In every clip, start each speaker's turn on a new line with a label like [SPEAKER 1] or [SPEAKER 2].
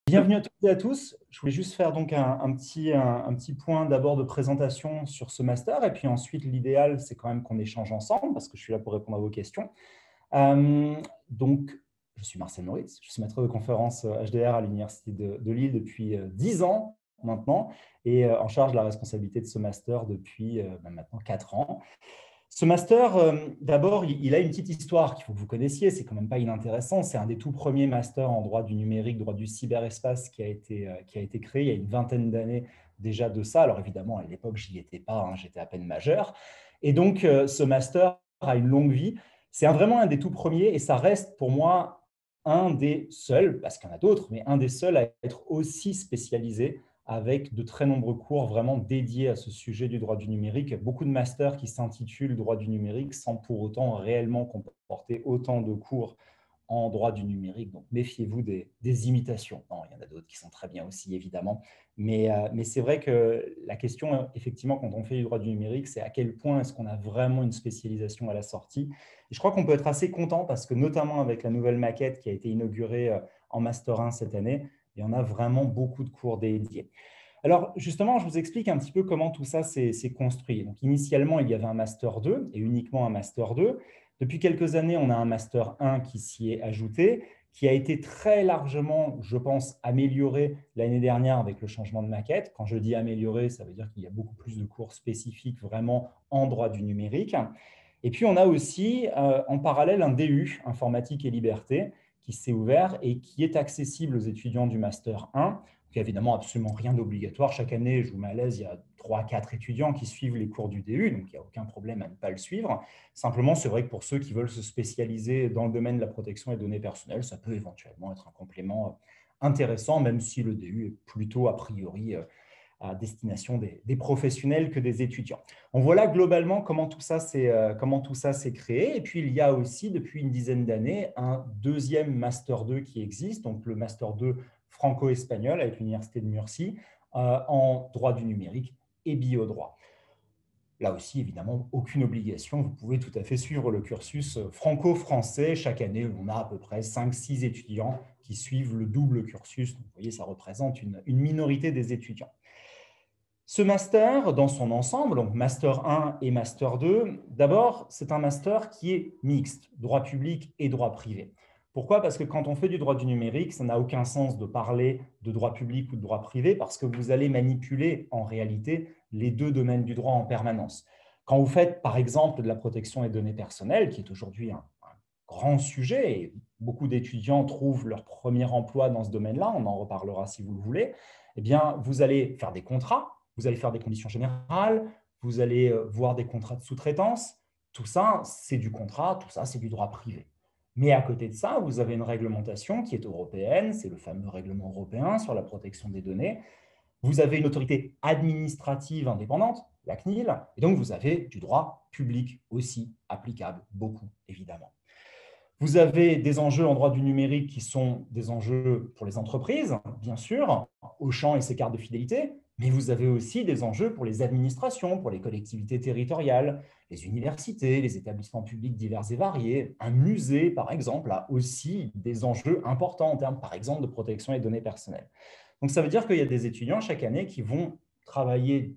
[SPEAKER 1] Bienvenue à toutes et à tous. Je voulais juste faire donc un petit point d'abord de présentation sur ce master. Et puis ensuite, l'idéal, c'est quand même qu'on échange ensemble parce que je suis là pour répondre à vos questions. Euh, donc, je suis Marcel Moritz. Je suis maître de conférence HDR à l'Université de Lille depuis 10 ans maintenant et en charge de la responsabilité de ce master depuis maintenant 4 ans. Ce master, d'abord, il a une petite histoire qu'il faut que vous connaissiez. C'est quand même pas inintéressant. C'est un des tout premiers masters en droit du numérique, droit du cyberespace qui a été créé il y a une vingtaine d'années déjà de ça. Alors évidemment, à l'époque, je n'y étais pas, hein, j'étais à peine majeur. Et donc, ce master a une longue vie. C'est vraiment un des tout premiers et ça reste pour moi un des seuls, parce qu'il y en a d'autres, mais un des seuls à être aussi spécialisé avec de très nombreux cours vraiment dédiés à ce sujet du droit du numérique. Beaucoup de masters qui s'intitulent droit du numérique sans pour autant réellement comporter autant de cours en droit du numérique. Donc, méfiez-vous des imitations. Non, il y en a d'autres qui sont très bien aussi, évidemment. Mais c'est vrai que la question, effectivement, quand on fait du droit du numérique, c'est à quel point est-ce qu'on a vraiment une spécialisation à la sortie. Et je crois qu'on peut être assez content parce que, notamment avec la nouvelle maquette qui a été inaugurée en Master 1 cette année, il y en a vraiment beaucoup de cours dédiés. Alors, justement, je vous explique un petit peu comment tout ça s'est construit. Donc, initialement, il y avait un Master 2 et uniquement un Master 2. Depuis quelques années, on a un Master 1 qui s'y est ajouté, qui a été très largement, je pense, amélioré l'année dernière avec le changement de maquette. Quand je dis amélioré, ça veut dire qu'il y a beaucoup plus de cours spécifiques vraiment en droit du numérique. Et puis, on a aussi en parallèle un DU, Informatique et Liberté, qui s'est ouvert et qui est accessible aux étudiants du Master 1. Il n'y a évidemment absolument rien d'obligatoire. Chaque année, je vous mets à l'aise, il y a 3-4 étudiants qui suivent les cours du DU, donc il n'y a aucun problème à ne pas le suivre. Simplement, c'est vrai que pour ceux qui veulent se spécialiser dans le domaine de la protection des données personnelles, ça peut éventuellement être un complément intéressant, même si le DU est plutôt a priori à destination des professionnels que des étudiants. On voit là globalement comment tout ça s'est créé. Et puis, il y a aussi, depuis une dizaine d'années, un deuxième Master 2 qui existe, donc le Master 2 franco-espagnol avec l'Université de Murcie en droit du numérique et biodroit. Là aussi, évidemment, aucune obligation. Vous pouvez tout à fait suivre le cursus franco-français. Chaque année, on a à peu près 5-6 étudiants qui suivent le double cursus. Donc, vous voyez, ça représente une minorité des étudiants. Ce master, dans son ensemble, donc Master 1 et Master 2, d'abord, c'est un master qui est mixte, droit public et droit privé. Pourquoi? Parce que quand on fait du droit du numérique, ça n'a aucun sens de parler de droit public ou de droit privé parce que vous allez manipuler en réalité les deux domaines du droit en permanence. Quand vous faites, par exemple, de la protection des données personnelles, qui est aujourd'hui un grand sujet, et beaucoup d'étudiants trouvent leur premier emploi dans ce domaine-là, on en reparlera si vous le voulez, eh bien, vous allez faire des contrats, vous allez faire des conditions générales, vous allez voir des contrats de sous-traitance. Tout ça, c'est du contrat, tout ça, c'est du droit privé. Mais à côté de ça, vous avez une réglementation qui est européenne, c'est le fameux règlement européen sur la protection des données. Vous avez une autorité administrative indépendante, la CNIL, et donc vous avez du droit public aussi applicable, beaucoup évidemment. Vous avez des enjeux en droit du numérique qui sont des enjeux pour les entreprises, bien sûr, Auchan et ses cartes de fidélité, mais vous avez aussi des enjeux pour les administrations, pour les collectivités territoriales, les universités, les établissements publics divers et variés. Un musée, par exemple, a aussi des enjeux importants en termes, par exemple, de protection des données personnelles. Donc, ça veut dire qu'il y a des étudiants chaque année qui vont travailler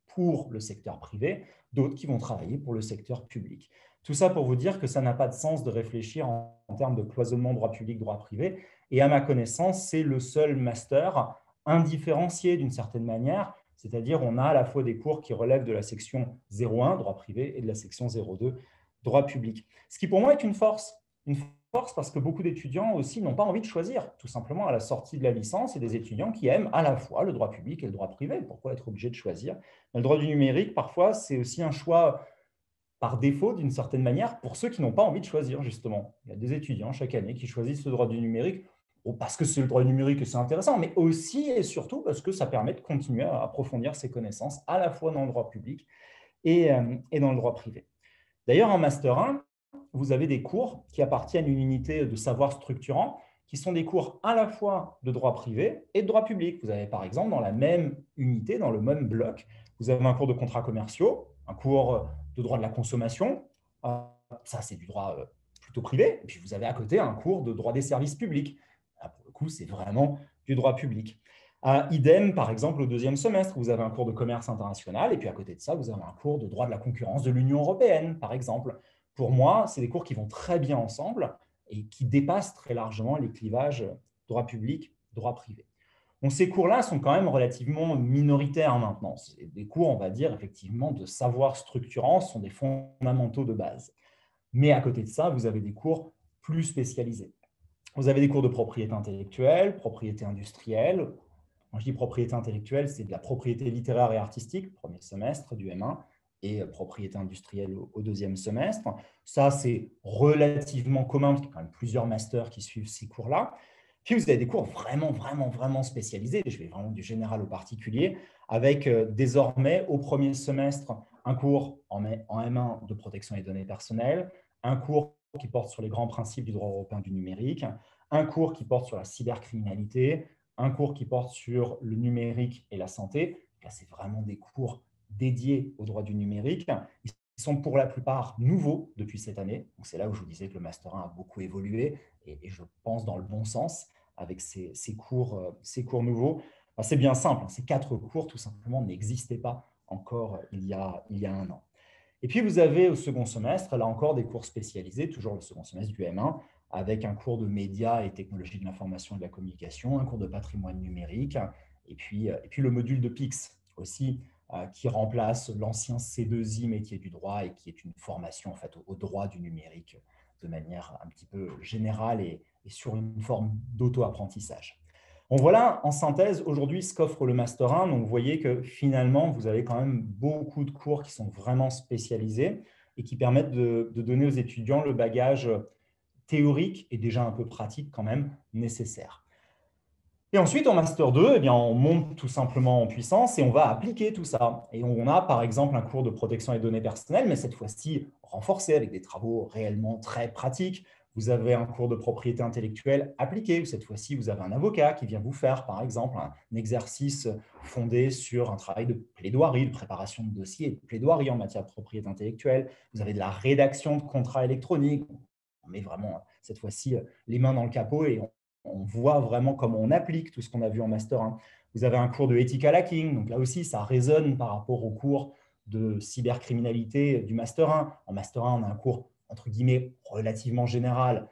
[SPEAKER 1] pour le secteur privé, d'autres qui vont travailler pour le secteur public. Tout ça pour vous dire que ça n'a pas de sens de réfléchir en termes de cloisonnement droit public, droit privé. Et à ma connaissance, c'est le seul master indifférencié d'une certaine manière, c'est-à-dire on a à la fois des cours qui relèvent de la section 01, droit privé, et de la section 02, droit public. Ce qui pour moi est une force parce que beaucoup d'étudiants aussi n'ont pas envie de choisir, tout simplement à la sortie de la licence, et des étudiants qui aiment à la fois le droit public et le droit privé. Pourquoi être obligé de choisir? Le droit du numérique, parfois, c'est aussi un choix par défaut, d'une certaine manière, pour ceux qui n'ont pas envie de choisir, justement. Il y a des étudiants chaque année qui choisissent le droit du numérique, parce que c'est le droit du numérique et c'est intéressant, mais aussi et surtout parce que ça permet de continuer à approfondir ses connaissances, à la fois dans le droit public et dans le droit privé. D'ailleurs, en Master 1, vous avez des cours qui appartiennent à une unité de savoir structurant, qui sont des cours à la fois de droit privé et de droit public. Vous avez par exemple dans la même unité, dans le même bloc, vous avez un cours de contrats commerciaux, un cours de droit de la consommation, ça c'est du droit plutôt privé, et puis vous avez à côté un cours de droit des services publics. Là, pour le coup, c'est vraiment du droit public. Idem, par exemple, au deuxième semestre, vous avez un cours de commerce international, et puis à côté de ça, vous avez un cours de droit de la concurrence de l'Union européenne, par exemple. Pour moi, c'est des cours qui vont très bien ensemble et qui dépassent très largement les clivages droit public, droit privé. Donc, ces cours-là sont quand même relativement minoritaires maintenant. C'est des cours, on va dire, effectivement, de savoir structurant, ce sont des fondamentaux de base. Mais à côté de ça, vous avez des cours plus spécialisés. Vous avez des cours de propriété intellectuelle, propriété industrielle. Quand je dis propriété intellectuelle, c'est de la propriété littéraire et artistique, premier semestre du M1, et propriété industrielle au deuxième semestre. Ça, c'est relativement commun, parce qu'il y a quand même plusieurs masters qui suivent ces cours-là. Puis, vous avez des cours vraiment spécialisés. Je vais vraiment du général au particulier, avec désormais, au premier semestre, un cours en M1 de protection des données personnelles, un cours qui porte sur les grands principes du droit européen du numérique, un cours qui porte sur la cybercriminalité, un cours qui porte sur le numérique et la santé. Là, c'est vraiment des cours dédiés au droit du numérique. Ils sont pour la plupart nouveaux depuis cette année. C'est là où je vous disais que le Master 1 a beaucoup évolué et je pense dans le bon sens avec ces cours nouveaux. C'est bien simple, ces 4 cours, tout simplement, n'existaient pas encore il y a un an. Et puis, vous avez au second semestre, là encore, des cours spécialisés, toujours le second semestre du M1, avec un cours de médias et technologies de l'information et de la communication, un cours de patrimoine numérique, et puis le module de PIX aussi, qui remplace l'ancien C2I métier du droit et qui est une formation en fait, au droit du numérique de manière un petit peu générale et sur une forme d'auto-apprentissage. Bon, voilà en synthèse aujourd'hui ce qu'offre le Master 1. Donc, vous voyez que finalement, vous avez quand même beaucoup de cours qui sont vraiment spécialisés et qui permettent de donner aux étudiants le bagage théorique et déjà un peu pratique quand même nécessaire. Et ensuite, en Master 2, eh bien, on monte tout simplement en puissance et on va appliquer tout ça. Et on a par exemple un cours de protection des données personnelles, mais cette fois-ci renforcé avec des travaux réellement très pratiques. Vous avez un cours de propriété intellectuelle appliqué, où cette fois-ci, vous avez un avocat qui vient vous faire, par exemple, un exercice fondé sur un travail de plaidoirie, de préparation de dossiers et de plaidoirie en matière de propriété intellectuelle. Vous avez de la rédaction de contrats électroniques. On met vraiment, cette fois-ci, les mains dans le capot et on voit vraiment comment on applique tout ce qu'on a vu en Master 1. Vous avez un cours de ethical hacking, donc là aussi, ça résonne par rapport au cours de cybercriminalité du Master 1. En Master 1, on a un cours, entre guillemets, relativement général,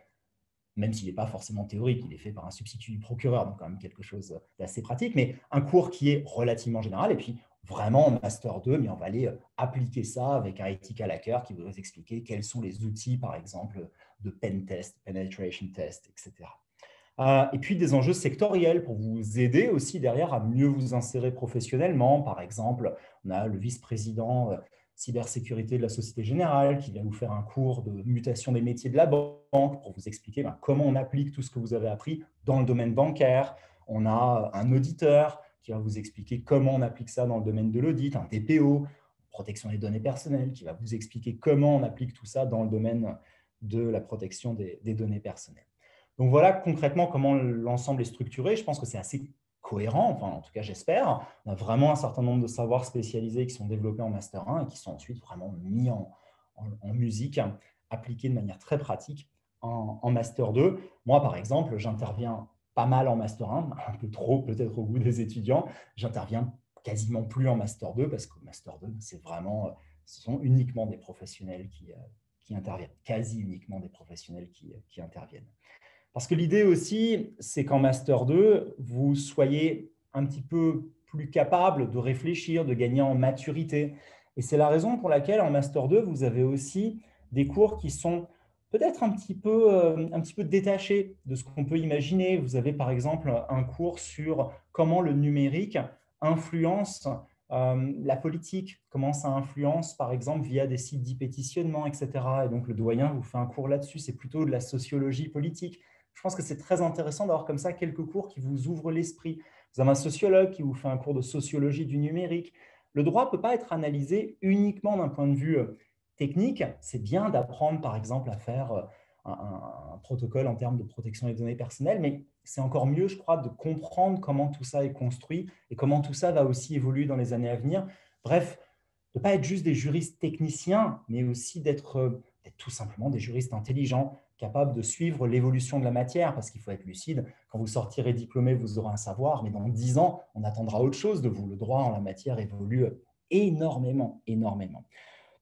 [SPEAKER 1] même s'il n'est pas forcément théorique, il est fait par un substitut du procureur, donc quand même quelque chose d'assez pratique, mais un cours qui est relativement général. Et puis, vraiment, en Master 2, mais on va aller appliquer ça avec un ethical hacker qui va vous expliquer quels sont les outils, par exemple, de pen test, penetration test, etc. Et puis des enjeux sectoriels pour vous aider aussi derrière à mieux vous insérer professionnellement. Par exemple, on a le vice-président cybersécurité de la Société Générale qui vient vous faire un cours de mutation des métiers de la banque pour vous expliquer comment on applique tout ce que vous avez appris dans le domaine bancaire. On a un auditeur qui va vous expliquer comment on applique ça dans le domaine de l'audit, un TPO, protection des données personnelles, qui va vous expliquer comment on applique tout ça dans le domaine de la protection des données personnelles. Donc voilà concrètement comment l'ensemble est structuré. Je pense que c'est assez cohérent, enfin en tout cas j'espère. On a vraiment un certain nombre de savoirs spécialisés qui sont développés en Master 1 et qui sont ensuite vraiment mis en musique, appliqués de manière très pratique en Master 2. Moi par exemple, j'interviens pas mal en Master 1, un peu trop peut-être au goût des étudiants. J'interviens quasiment plus en Master 2 parce qu'au Master 2, c'est vraiment, ce sont uniquement des professionnels qui interviennent, quasi uniquement des professionnels qui interviennent. Parce que l'idée aussi, c'est qu'en Master 2, vous soyez un petit peu plus capable de réfléchir, de gagner en maturité. Et c'est la raison pour laquelle en Master 2, vous avez aussi des cours qui sont peut-être un petit peu détachés de ce qu'on peut imaginer. Vous avez par exemple un cours sur comment le numérique influence la politique, comment ça influence par exemple via des sites d'e-pétitionnement, etc. Et donc le doyen vous fait un cours là-dessus, c'est plutôt de la sociologie politique. Je pense que c'est très intéressant d'avoir comme ça quelques cours qui vous ouvrent l'esprit. Vous avez un sociologue qui vous fait un cours de sociologie du numérique. Le droit ne peut pas être analysé uniquement d'un point de vue technique. C'est bien d'apprendre, par exemple, à faire un protocole en termes de protection des données personnelles, mais c'est encore mieux, je crois, de comprendre comment tout ça est construit et comment tout ça va aussi évoluer dans les années à venir. Bref, de ne pas être juste des juristes techniciens, mais aussi d'être tout simplement des juristes intelligents, capable de suivre l'évolution de la matière, parce qu'il faut être lucide. Quand vous sortirez diplômé, vous aurez un savoir, mais dans 10 ans, on attendra autre chose de vous. Le droit en la matière évolue énormément, énormément.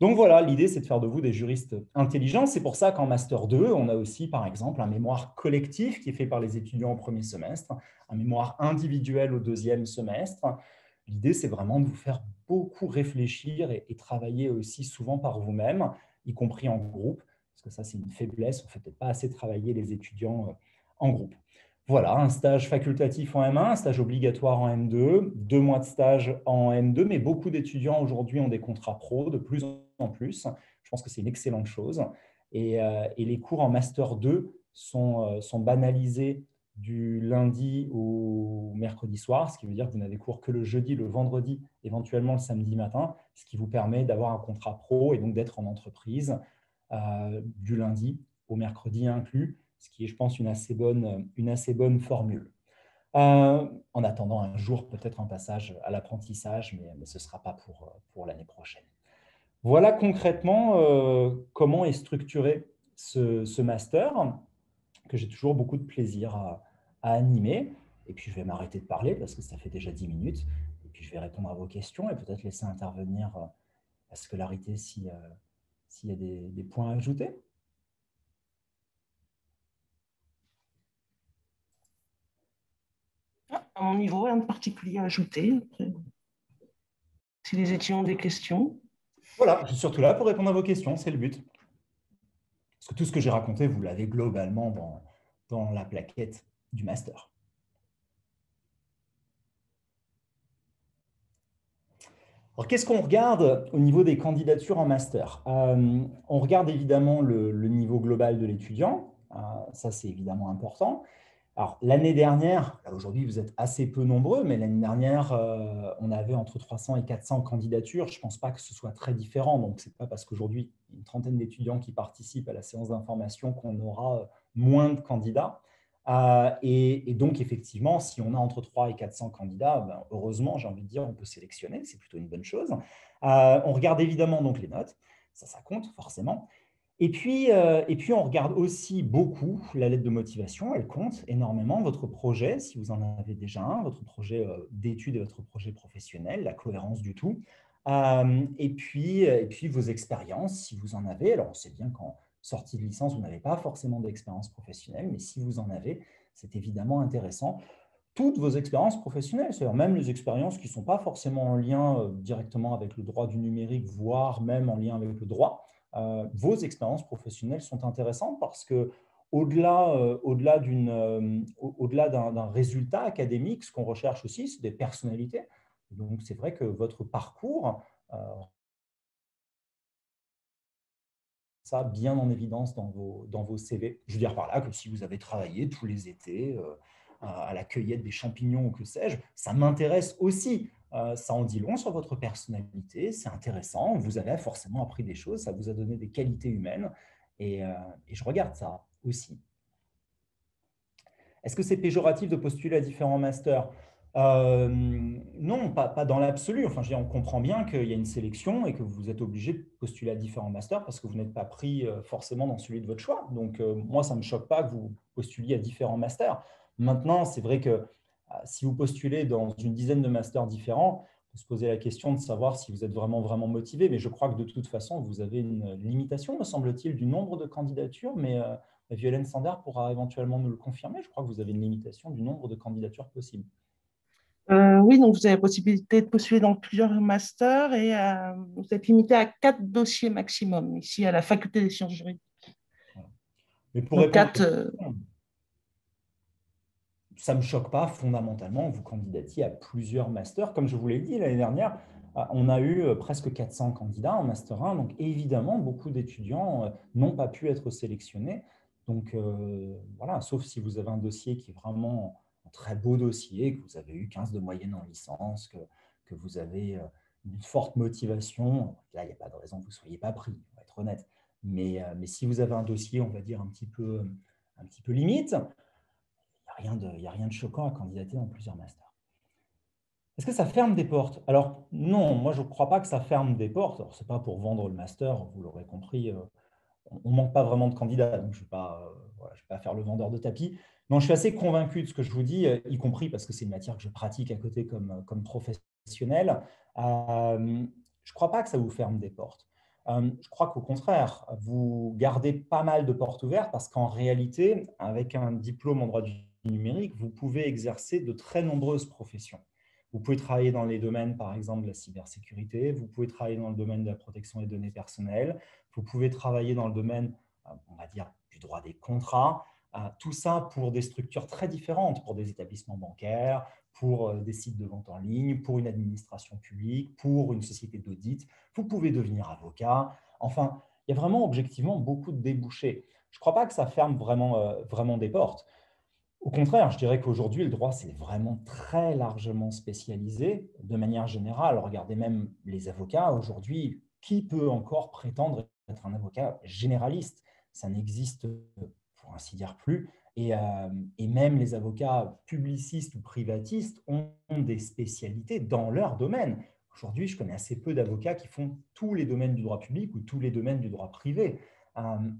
[SPEAKER 1] Donc voilà, l'idée, c'est de faire de vous des juristes intelligents. C'est pour ça qu'en Master 2, on a aussi, par exemple, un mémoire collectif qui est fait par les étudiants au premier semestre, un mémoire individuel au deuxième semestre. L'idée, c'est vraiment de vous faire beaucoup réfléchir et travailler aussi souvent par vous-même, y compris en groupe, parce que ça, c'est une faiblesse. On ne fait peut-être pas assez travailler les étudiants en groupe. Voilà, un stage facultatif en M1, un stage obligatoire en M2, 2 mois de stage en M2, mais beaucoup d'étudiants aujourd'hui ont des contrats pro de plus en plus. Je pense que c'est une excellente chose. Et les cours en Master 2 sont banalisés du lundi au mercredi soir, ce qui veut dire que vous n'avez cours que le jeudi, le vendredi, éventuellement le samedi matin, ce qui vous permet d'avoir un contrat pro et donc d'être en entreprise du lundi au mercredi inclus, ce qui est, je pense, une assez bonne formule. En attendant un jour, peut-être un passage à l'apprentissage, mais ce ne sera pas pour l'année prochaine. Voilà concrètement comment est structuré ce master, que j'ai toujours beaucoup de plaisir à animer. Et puis, je vais m'arrêter de parler parce que ça fait déjà 10 minutes. Et puis, je vais répondre à vos questions et peut-être laisser intervenir la scolarité s'il y a des points à ajouter.
[SPEAKER 2] À mon niveau, rien de particulier à ajouter. Si les étudiants ont des questions.
[SPEAKER 1] Voilà, je suis surtout là pour répondre à vos questions, c'est le but. Parce que tout ce que j'ai raconté, vous l'avez globalement dans la plaquette du master. Alors, qu'est-ce qu'on regarde au niveau des candidatures en master? On regarde évidemment le niveau global de l'étudiant. Ça, c'est évidemment important. Alors, l'année dernière, là aujourd'hui, vous êtes assez peu nombreux, mais l'année dernière, on avait entre 300 et 400 candidatures. Je ne pense pas que ce soit très différent. Donc, ce n'est pas parce qu'aujourd'hui, il y a une trentaine d'étudiants qui participent à la séance d'information qu'on aura moins de candidats. Et donc, effectivement, si on a entre 300 et 400 candidats, ben, heureusement, j'ai envie de dire, on peut sélectionner. C'est plutôt une bonne chose. On regarde évidemment donc les notes. Ça compte forcément. Et puis, on regarde aussi beaucoup la lettre de motivation. Elle compte énormément. Votre projet, si vous en avez déjà un, votre projet d'études et votre projet professionnel, la cohérence du tout. Et puis, vos expériences, si vous en avez. Alors, on sait bien qu'en sortie de licence, vous n'avez pas forcément d'expérience professionnelle, mais si vous en avez, c'est évidemment intéressant. Toutes vos expériences professionnelles, c'est-à-dire même les expériences qui ne sont pas forcément en lien directement avec le droit du numérique, voire même en lien avec le droit, vos expériences professionnelles sont intéressantes parce que au-delà d'un résultat académique, ce qu'on recherche aussi, c'est des personnalités. Donc, c'est vrai que votre parcours, ça bien en évidence dans vos CV. Je veux dire par là que si vous avez travaillé tous les étés à la cueillette des champignons ou que sais-je, ça m'intéresse aussi. Ça en dit long sur votre personnalité, c'est intéressant, vous avez forcément appris des choses, ça vous a donné des qualités humaines et je regarde ça aussi. Est-ce que c'est péjoratif de postuler à différents masters? Non, pas dans l'absolu. Enfin, je veux dire, on comprend bien qu'il y a une sélection et que vous êtes obligé de postuler à différents masters parce que vous n'êtes pas pris forcément dans celui de votre choix. Donc, moi, ça ne me choque pas que vous postuliez à différents masters. Maintenant, c'est vrai que si vous postulez dans une dizaine de masters différents, il faut se poser la question de savoir si vous êtes vraiment, vraiment motivé. Mais je crois que de toute façon, vous avez une limitation, me semble-t-il, du nombre de candidatures. Mais Violaine Sanders pourra éventuellement nous le confirmer. Je crois que vous avez une limitation du nombre de candidatures possibles.
[SPEAKER 2] Oui, donc vous avez la possibilité de postuler dans plusieurs masters et vous êtes limité à 4 dossiers maximum ici à la faculté des sciences juridiques.
[SPEAKER 1] Voilà. Mais pour
[SPEAKER 2] Donc
[SPEAKER 1] répondre à
[SPEAKER 2] 4.
[SPEAKER 1] votre question, ça ne me choque pas fondamentalement que vous candidatiez à plusieurs masters. Comme je vous l'ai dit l'année dernière, on a eu presque 400 candidats en Master 1. Donc évidemment, beaucoup d'étudiants n'ont pas pu être sélectionnés. Donc voilà, sauf si vous avez un dossier qui est vraiment un très beau dossier, que vous avez eu 15 de moyenne en licence, que vous avez une forte motivation. Là, il n'y a pas de raison que vous ne soyez pas pris, on va être honnête. Mais si vous avez un dossier, on va dire, un petit peu limite, il n'y a rien de choquant à candidater dans plusieurs masters. Est-ce que ça ferme des portes? Alors non, moi je ne crois pas que ça ferme des portes. Ce n'est pas pour vendre le master, vous l'aurez compris, on ne manque pas vraiment de candidats, donc je ne vais pas, voilà, je vais pas faire le vendeur de tapis. Non, je suis assez convaincu de ce que je vous dis, y compris parce que c'est une matière que je pratique à côté comme professionnel. Je ne crois pas que ça vous ferme des portes. Je crois qu'au contraire, vous gardez pas mal de portes ouvertes parce qu'en réalité, avec un diplôme en droit du numérique, vous pouvez exercer de très nombreuses professions. Vous pouvez travailler dans les domaines, par exemple, de la cybersécurité, vous pouvez travailler dans le domaine de la protection des données personnelles, vous pouvez travailler dans le domaine, on va dire, du droit des contrats, tout ça pour des structures très différentes, pour des établissements bancaires, pour des sites de vente en ligne, pour une administration publique, pour une société d'audit. Vous pouvez devenir avocat. Enfin, il y a vraiment objectivement beaucoup de débouchés. Je ne crois pas que ça ferme vraiment des portes. Au contraire, je dirais qu'aujourd'hui, le droit, c'est vraiment très largement spécialisé. De manière générale, regardez même les avocats. Aujourd'hui, qui peut encore prétendre être un avocat généraliste? Ça n'existe, pour ainsi dire, plus. Et même les avocats publicistes ou privatistes ont des spécialités dans leur domaine. Aujourd'hui, je connais assez peu d'avocats qui font tous les domaines du droit public ou tous les domaines du droit privé.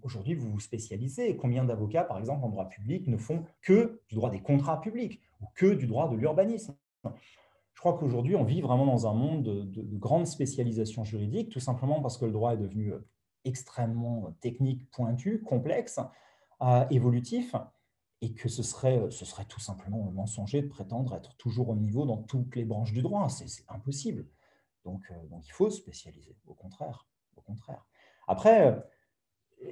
[SPEAKER 1] Aujourd'hui, vous vous spécialisez. Combien d'avocats, par exemple, en droit public, ne font que du droit des contrats publics ou que du droit de l'urbanisme? Je crois qu'aujourd'hui, on vit vraiment dans un monde de grande spécialisation juridique, tout simplement parce que le droit est devenu extrêmement technique, pointu, complexe, évolutif, et que ce serait tout simplement mensonger de prétendre être toujours au niveau dans toutes les branches du droit. C'est impossible. Donc, il faut se spécialiser, au contraire. Au contraire. Après,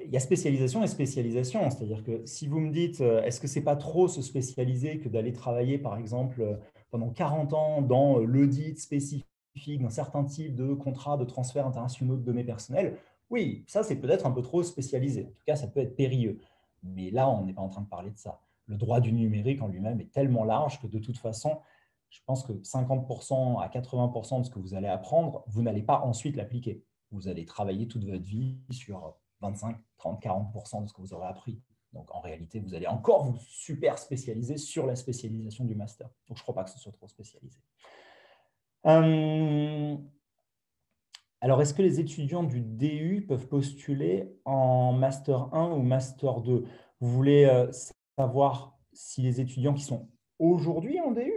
[SPEAKER 1] il y a spécialisation et spécialisation. C'est-à-dire que si vous me dites, est-ce que ce n'est pas trop se spécialiser que d'aller travailler, par exemple, pendant 40 ans dans l'audit spécifique d'un certain type de contrat de transfert internationaux de données personnelles? Oui, ça, c'est peut-être un peu trop spécialisé. En tout cas, ça peut être périlleux. Mais là, on n'est pas en train de parler de ça. Le droit du numérique en lui-même est tellement large que de toute façon, je pense que 50% à 80% de ce que vous allez apprendre, vous n'allez pas ensuite l'appliquer. Vous allez travailler toute votre vie sur 25, 30, 40% de ce que vous aurez appris. Donc, en réalité, vous allez encore vous super spécialiser sur la spécialisation du master. Donc, je ne crois pas que ce soit trop spécialisé. Alors, est-ce que les étudiants du DU peuvent postuler en Master 1 ou Master 2? Vous voulez savoir si les étudiants qui sont aujourd'hui en DU?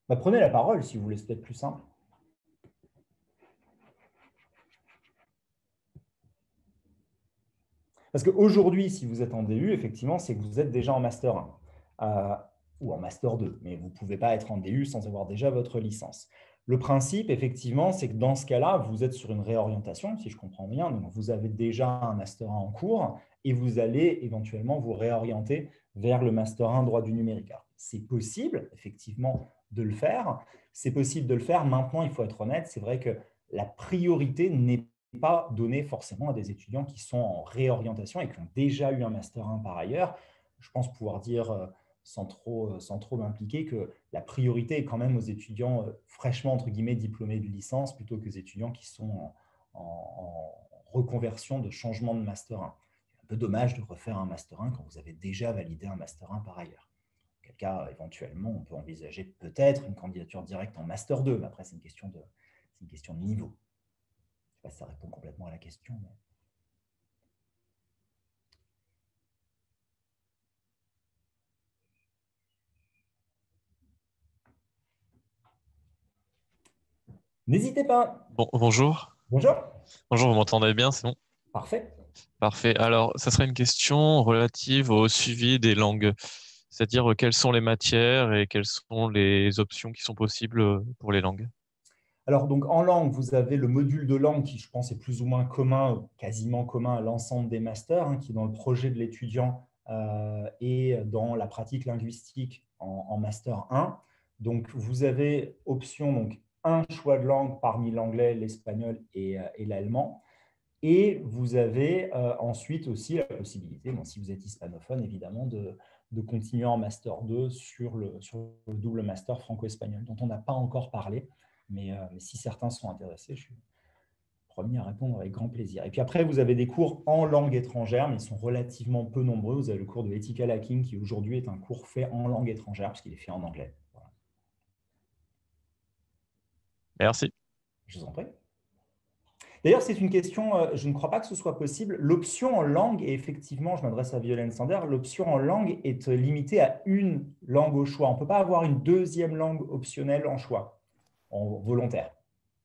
[SPEAKER 1] Prenez la parole si vous voulez, c'est peut-être plus simple. Parce qu'aujourd'hui, si vous êtes en DU, effectivement, c'est que vous êtes déjà en Master 1 ou en Master 2, mais vous ne pouvez pas être en DU sans avoir déjà votre licence. Le principe, effectivement, c'est que dans ce cas-là, vous êtes sur une réorientation, si je comprends bien. Donc, vous avez déjà un Master 1 en cours et vous allez éventuellement vous réorienter vers le Master 1 droit du numérique. C'est possible, effectivement, de le faire. C'est possible de le faire. Maintenant, il faut être honnête, c'est vrai que la priorité n'est pas donné forcément à des étudiants qui sont en réorientation et qui ont déjà eu un Master 1 par ailleurs. Je pense pouvoir dire sans trop m'impliquer que la priorité est quand même aux étudiants fraîchement, entre guillemets, diplômés de licence plutôt que les étudiants qui sont en reconversion de changement de Master 1. C'est un peu dommage de refaire un Master 1 quand vous avez déjà validé un Master 1 par ailleurs. En quel cas, éventuellement, on peut envisager peut-être une candidature directe en Master 2, mais après, c'est une question de niveau. Je ne sais pas si ça répond complètement à la question. Mais... N'hésitez pas.
[SPEAKER 3] Bonjour.
[SPEAKER 1] Bonjour.
[SPEAKER 3] Bonjour, vous m'entendez bien, c'est bon?
[SPEAKER 1] Parfait.
[SPEAKER 3] Parfait. Alors, ça serait une question relative au suivi des langues, c'est-à-dire quelles sont les matières et quelles sont les options qui sont possibles pour les langues.
[SPEAKER 1] Alors, donc, en langue, vous avez le module de langue qui, je pense, est plus ou moins commun, quasiment commun à l'ensemble des masters, qui est dans le projet de l'étudiant et dans la pratique linguistique en Master 1. Donc, vous avez option, donc, un choix de langue parmi l'anglais, l'espagnol et l'allemand. Et vous avez ensuite aussi la possibilité, si vous êtes hispanophone, évidemment, de continuer en Master 2 sur le double master franco-espagnol, dont on n'a pas encore parlé. Mais si certains sont intéressés, je suis le premier à répondre avec grand plaisir. Et puis après, vous avez des cours en langue étrangère, mais ils sont relativement peu nombreux. Vous avez le cours de Ethical Hacking, qui aujourd'hui est un cours fait en langue étrangère, puisqu'il est fait en anglais. Voilà.
[SPEAKER 3] Merci.
[SPEAKER 1] Je vous en prie. D'ailleurs, c'est une question, je ne crois pas que ce soit possible. L'option en langue, et effectivement, je m'adresse à Violaine Sander, l'option en langue est limitée à une langue au choix. On ne peut pas avoir une deuxième langue optionnelle en choix, en volontaire.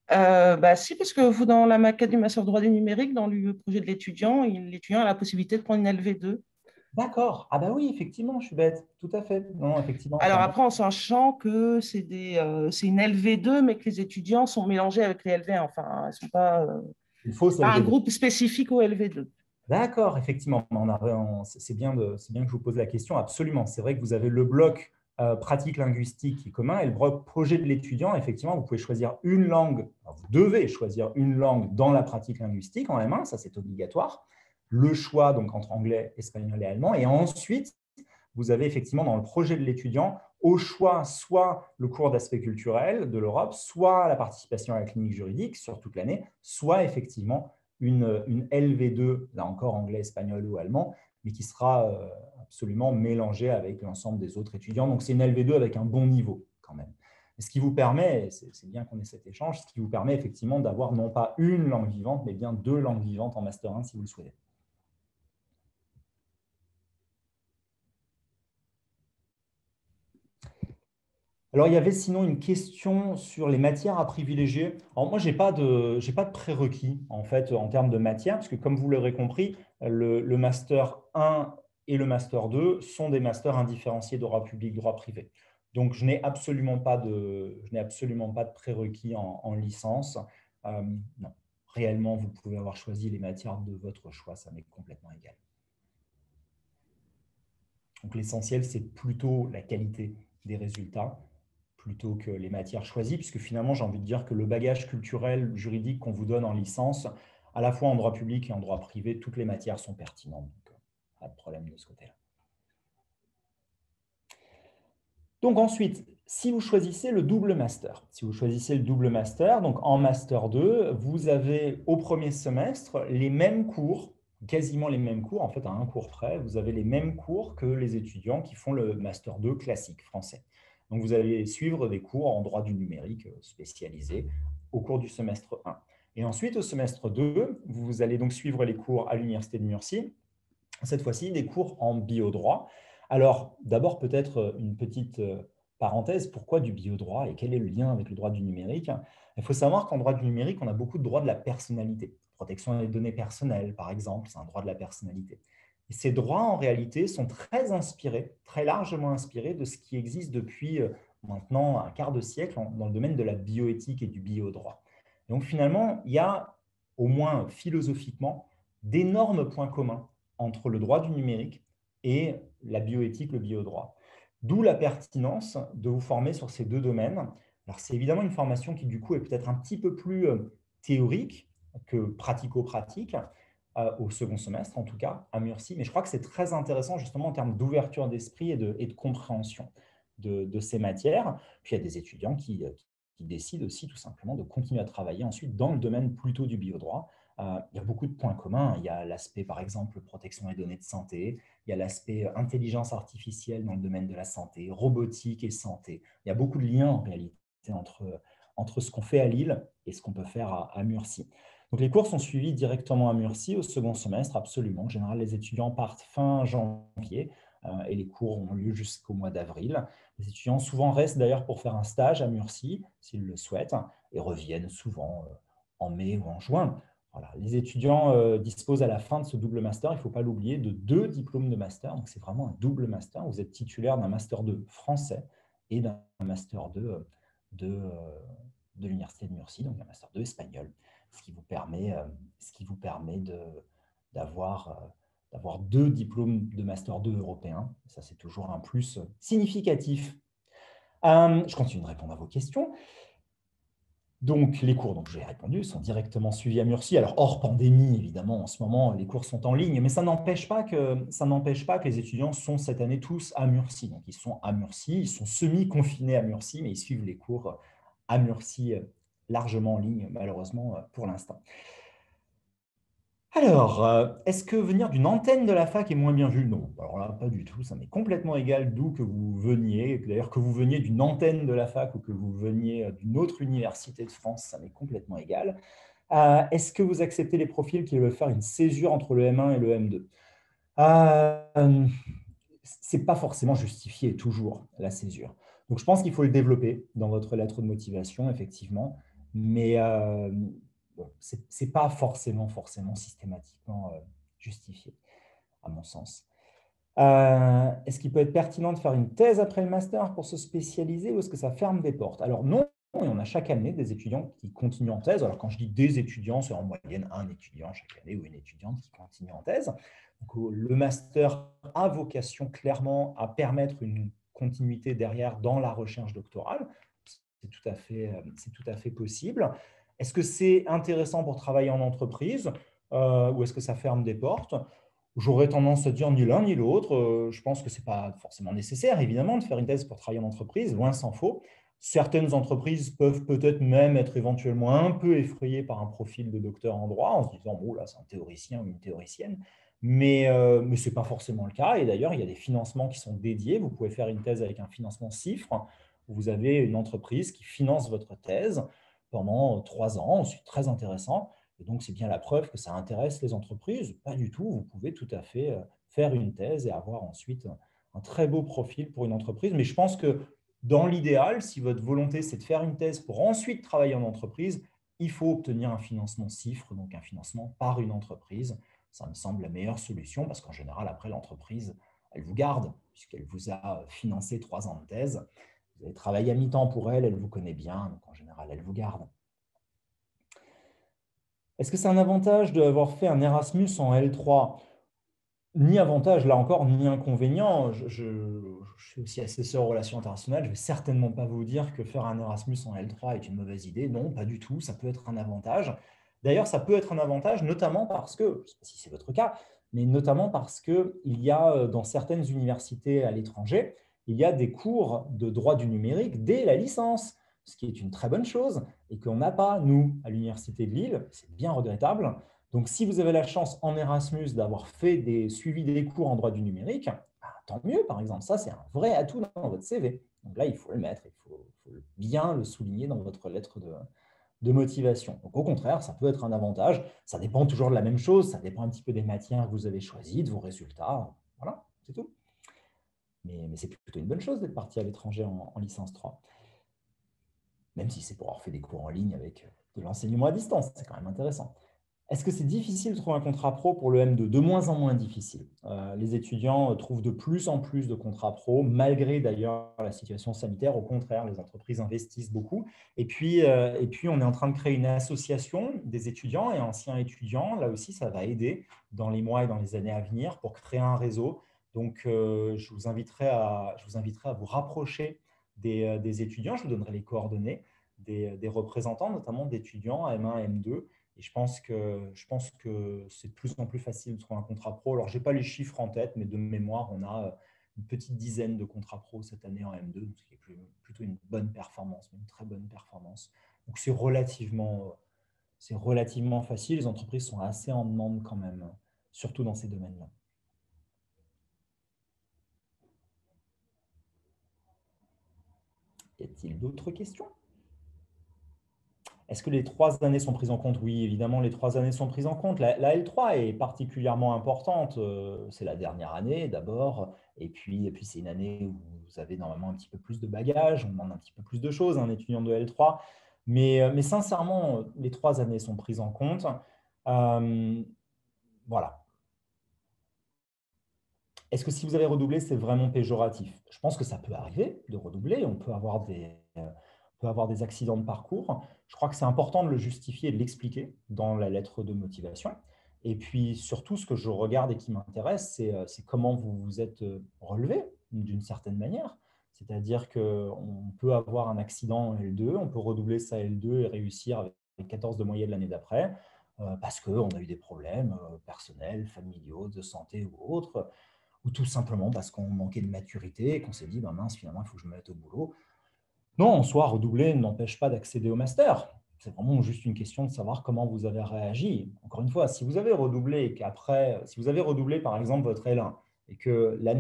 [SPEAKER 2] Si, parce que vous, dans la maquette du master droit du numérique, dans le projet de l'étudiant, l'étudiant a la possibilité de prendre une LV2.
[SPEAKER 1] D'accord. Ah bah oui, effectivement, je suis bête. Tout à fait. Non, effectivement.
[SPEAKER 2] Alors après, en sachant que c'est une LV2, mais que les étudiants sont mélangés avec les LV1. Enfin, elles sont pas,
[SPEAKER 1] Une fausse
[SPEAKER 2] c'est pas un
[SPEAKER 1] LV2.
[SPEAKER 2] groupe spécifique au LV2.
[SPEAKER 1] D'accord, effectivement. C'est bien, c'est bien que je vous pose la question. Absolument. C'est vrai que vous avez le bloc pratique linguistique qui est commun et le bloc projet de l'étudiant. Effectivement, vous pouvez choisir une langue. Enfin, vous devez choisir une langue dans la pratique linguistique en M1. Ça, c'est obligatoire. Le choix donc entre anglais, espagnol et allemand. Et ensuite, vous avez effectivement dans le projet de l'étudiant au choix soit le cours d'aspect culturel de l'Europe, soit la participation à la clinique juridique sur toute l'année, soit effectivement une LV2, là encore anglais, espagnol ou allemand, mais qui sera absolument mélangée avec l'ensemble des autres étudiants. Donc c'est une LV2 avec un bon niveau quand même. Et ce qui vous permet, c'est bien qu'on ait cet échange, ce qui vous permet effectivement d'avoir non pas une langue vivante, mais bien deux langues vivantes en Master 1 si vous le souhaitez. Alors, il y avait sinon une question sur les matières à privilégier. Alors, moi, je n'ai pas de prérequis, en fait, en termes de matière, parce que comme vous l'aurez compris, le Master 1 et le Master 2 sont des masters indifférenciés de droit public, droit privé. Donc, je n'ai absolument pas de prérequis en licence. Non, réellement, vous pouvez avoir choisi les matières de votre choix, ça m'est complètement égal. Donc, l'essentiel, c'est plutôt la qualité des résultats plutôt que les matières choisies, puisque finalement, j'ai envie de dire que le bagage culturel, juridique qu'on vous donne en licence, à la fois en droit public et en droit privé, toutes les matières sont pertinentes. Donc, pas de problème de ce côté-là. Donc ensuite, si vous choisissez le double master, donc en master 2, vous avez au premier semestre les mêmes cours, quasiment les mêmes cours, en fait à un cours près, vous avez les mêmes cours que les étudiants qui font le master 2 classique français. Donc vous allez suivre des cours en droit du numérique spécialisés au cours du semestre 1. Et ensuite, au semestre 2, vous allez donc suivre les cours à l'Université de Murcie, cette fois-ci des cours en biodroit. Alors, d'abord, peut-être une petite parenthèse, pourquoi du biodroit et quel est le lien avec le droit du numérique? Il faut savoir qu'en droit du numérique, on a beaucoup de droits de la personnalité. Protection des données personnelles, par exemple, c'est un droit de la personnalité. Et ces droits, en réalité, sont très inspirés, très largement inspirés de ce qui existe depuis maintenant un quart de siècle dans le domaine de la bioéthique et du biodroit. Donc, finalement, il y a, au moins philosophiquement, d'énormes points communs entre le droit du numérique et la bioéthique, le biodroit. D'où la pertinence de vous former sur ces deux domaines. Alors, c'est évidemment une formation qui, du coup, est peut-être un petit peu plus théorique que pratico-pratique, au second semestre, en tout cas, à Murcie. Mais je crois que c'est très intéressant, justement, en termes d'ouverture d'esprit et de compréhension de ces matières. Puis, il y a des étudiants qui décident aussi, tout simplement, de continuer à travailler ensuite dans le domaine plutôt du biodroit. Il y a beaucoup de points communs. Il y a l'aspect, par exemple, protection des données de santé. Il y a l'aspect intelligence artificielle dans le domaine de la santé, robotique et santé. Il y a beaucoup de liens, en réalité, entre ce qu'on fait à Lille et ce qu'on peut faire à Murcie. Donc, les cours sont suivis directement à Murcie au second semestre, absolument. En général, les étudiants partent fin janvier et les cours ont lieu jusqu'au mois d'avril. Les étudiants souvent restent d'ailleurs pour faire un stage à Murcie, s'ils le souhaitent, et reviennent souvent en mai ou en juin. Voilà. Les étudiants disposent à la fin de ce double master, il ne faut pas l'oublier, de 2 diplômes de master. Donc, c'est vraiment un double master. Vous êtes titulaire d'un master 2 français et d'un master 2 de l'Université de Murcie, donc un master 2 espagnol, ce qui vous permet d'avoir 2 diplômes de master 2 européens. Ça, c'est toujours un plus significatif. Je continue de répondre à vos questions. Donc, les cours, donc j'ai répondu, sont directement suivis à Murcie. Alors, hors pandémie, évidemment, en ce moment, les cours sont en ligne, mais ça n'empêche pas que les étudiants sont cette année tous à Murcie. Donc, ils sont à Murcie, ils sont semi-confinés à Murcie, mais ils suivent les cours à Murcie largement en ligne, malheureusement, pour l'instant. Alors, est-ce que venir d'une antenne de la fac est moins bien vu? Non, alors là, pas du tout. Ça m'est complètement égal d'où que vous veniez. D'ailleurs, que vous veniez d'une antenne de la fac ou que vous veniez d'une autre université de France, ça m'est complètement égal. Est-ce que vous acceptez les profils qui veulent faire une césure entre le M1 et le M2? Ce n'est pas forcément justifié toujours, la césure. Donc, je pense qu'il faut le développer dans votre lettre de motivation, effectivement, mais bon, ce n'est pas forcément systématiquement justifié, à mon sens. Est-ce qu'il peut être pertinent de faire une thèse après le master pour se spécialiser ou est-ce que ça ferme des portes? Alors non, et on a chaque année des étudiants qui continuent en thèse. Alors quand je dis des étudiants, c'est en moyenne un étudiant chaque année ou une étudiante qui continue en thèse. Donc, le master a vocation clairement à permettre une continuité derrière dans la recherche doctorale. C'est tout à fait possible. Est-ce que c'est intéressant pour travailler en entreprise ou est-ce que ça ferme des portes? J'aurais tendance à dire ni l'un ni l'autre. Je pense que ce n'est pas forcément nécessaire, évidemment, de faire une thèse pour travailler en entreprise, loin s'en faut. Certaines entreprises peuvent peut-être même être éventuellement un peu effrayées par un profil de docteur en droit, en se disant, bon, là, c'est un théoricien ou une théoricienne. Mais ce n'est pas forcément le cas. Et d'ailleurs, il y a des financements qui sont dédiés. Vous pouvez faire une thèse avec un financement CIFRE. Vous avez une entreprise qui finance votre thèse pendant 3 ans. C'est très intéressant. Et donc, c'est bien la preuve que ça intéresse les entreprises. Pas du tout. Vous pouvez tout à fait faire une thèse et avoir ensuite un très beau profil pour une entreprise. Mais je pense que dans l'idéal, si votre volonté, c'est de faire une thèse pour ensuite travailler en entreprise, il faut obtenir un financement CIFRE, donc un financement par une entreprise. Ça me semble la meilleure solution parce qu'en général, après, l'entreprise, elle vous garde puisqu'elle vous a financé 3 ans de thèse. Vous avez travaillé à mi-temps pour elle, elle vous connaît bien, donc en général, elle vous garde. Est-ce que c'est un avantage d'avoir fait un Erasmus en L3? Ni avantage, là encore, ni inconvénient. Je suis aussi assesseur aux relations internationales. Je ne vais certainement pas vous dire que faire un Erasmus en L3 est une mauvaise idée. Non, pas du tout. Ça peut être un avantage. D'ailleurs, ça peut être un avantage, notamment parce que, je ne sais pas si c'est votre cas, mais notamment parce qu'il y a dans certaines universités à l'étranger, il y a des cours de droit du numérique dès la licence, ce qui est une très bonne chose et qu'on n'a pas, nous, à l'Université de Lille. C'est bien regrettable. Donc, si vous avez la chance en Erasmus d'avoir fait suivi des cours en droit du numérique, bah, tant mieux, par exemple. Ça, c'est un vrai atout dans votre CV. Donc là, il faut le mettre, il faut bien le souligner dans votre lettre de motivation. Donc, au contraire, ça peut être un avantage. Ça dépend toujours de la même chose. Ça dépend un petit peu des matières que vous avez choisies, de vos résultats. Voilà, c'est tout. Mais c'est plutôt une bonne chose d'être parti à l'étranger en licence 3. Même si c'est pour avoir fait des cours en ligne avec de l'enseignement à distance. C'est quand même intéressant. Est-ce que c'est difficile de trouver un contrat pro pour le M2? De moins en moins difficile. Les étudiants trouvent de plus en plus de contrats pro, malgré d'ailleurs la situation sanitaire. Au contraire, les entreprises investissent beaucoup. Et puis, on est en train de créer une association des étudiants et anciens étudiants. Là aussi, ça va aider dans les mois et dans les années à venir pour créer un réseau. Donc, je vous inviterai à vous rapprocher des étudiants. Je vous donnerai les coordonnées des représentants, notamment d'étudiants M1 et M2. Et je pense que c'est de plus en plus facile de trouver un contrat pro. Alors, je n'ai pas les chiffres en tête, mais de mémoire, on a une petite dizaine de contrats pro cette année en M2, ce qui est plutôt une bonne performance, une très bonne performance. Donc, c'est relativement facile. Les entreprises sont assez en demande quand même, surtout dans ces domaines-là. Y a-t-il d'autres questions? Est-ce que les 3 années sont prises en compte? Oui, évidemment, les 3 années sont prises en compte. La L3 est particulièrement importante. C'est la dernière année d'abord. Et puis c'est une année où vous avez normalement un petit peu plus de bagages. On demande un petit peu plus de choses à un étudiant de L3. Mais sincèrement, les 3 années sont prises en compte. Voilà. Est-ce que si vous avez redoublé, c'est vraiment péjoratif? Je pense que ça peut arriver de redoubler. On peut avoir des accidents de parcours. Je crois que c'est important de le justifier et de l'expliquer dans la lettre de motivation. Et puis surtout, ce que je regarde et qui m'intéresse, c'est comment vous vous êtes relevé d'une certaine manière. C'est-à-dire qu'on peut avoir un accident en L2, on peut redoubler sa L2 et réussir avec 14 de moyenne l'année d'après, parce qu'on a eu des problèmes personnels, familiaux, de santé ou autres, ou tout simplement parce qu'on manquait de maturité et qu'on s'est dit, ben mince, finalement, il faut que je me mette au boulot. Non, en soi, redoubler n'empêche pas d'accéder au master. C'est vraiment juste une question de savoir comment vous avez réagi. Encore une fois, si vous avez redoublé et qu'après, si vous avez redoublé par exemple votre L1 et que la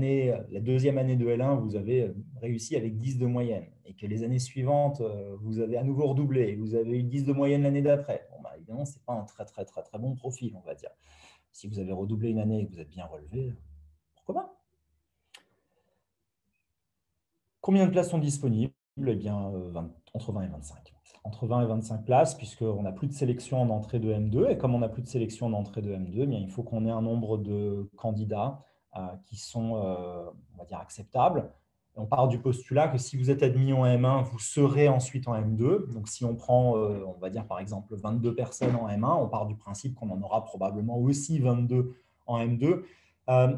[SPEAKER 1] deuxième année de L1, vous avez réussi avec 10 de moyenne et que les années suivantes, vous avez à nouveau redoublé et vous avez eu 10 de moyenne l'année d'après, bon, bah, évidemment, ce n'est pas un très, très, très, très bon profil, on va dire. Si vous avez redoublé une année et que vous êtes bien relevé, pourquoi pas? Combien de places sont disponibles? Eh bien, entre 20 et 25. Entre 20 et 25 places, puisqu'on n'a plus de sélection en entrée de M2. Et comme on n'a plus de sélection en entrée de M2, eh bien, il faut qu'on ait un nombre de candidats qui sont, on va dire, acceptables. On part du postulat que si vous êtes admis en M1, vous serez ensuite en M2. Donc, si on prend, on va dire, par exemple, 22 personnes en M1, on part du principe qu'on en aura probablement aussi 22 en M2.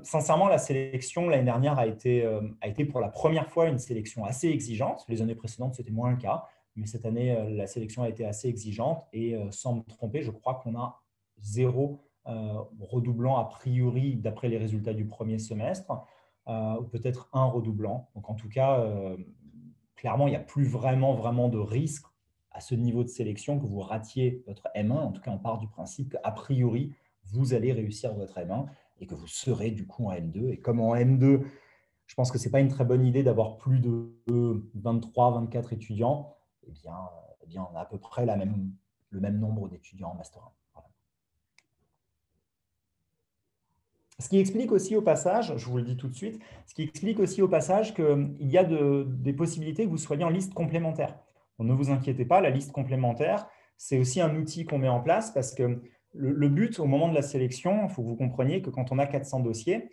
[SPEAKER 1] Sincèrement, la sélection l'année dernière a été pour la première fois une sélection assez exigeante. Les années précédentes, c'était moins le cas. Mais cette année, la sélection a été assez exigeante. Et sans me tromper, je crois qu'on a 0 redoublant a priori d'après les résultats du premier semestre, ou peut-être 1 redoublant. Donc en tout cas, clairement, il n'y a plus vraiment de risque à ce niveau de sélection que vous ratiez votre M1. En tout cas, on part du principe qu'a priori, vous allez réussir votre M1 et que vous serez du coup en M2. Et comme en M2, je pense que ce n'est pas une très bonne idée d'avoir plus de 23, 24 étudiants, eh bien, on a à peu près le même nombre d'étudiants en Master 1. Voilà. Ce qui explique aussi au passage, je vous le dis tout de suite, ce qui explique aussi au passage qu'il y a des possibilités que vous soyez en liste complémentaire. Donc, ne vous inquiétez pas, la liste complémentaire, c'est aussi un outil qu'on met en place parce que le but au moment de la sélection, il faut que vous compreniez que quand on a 400 dossiers,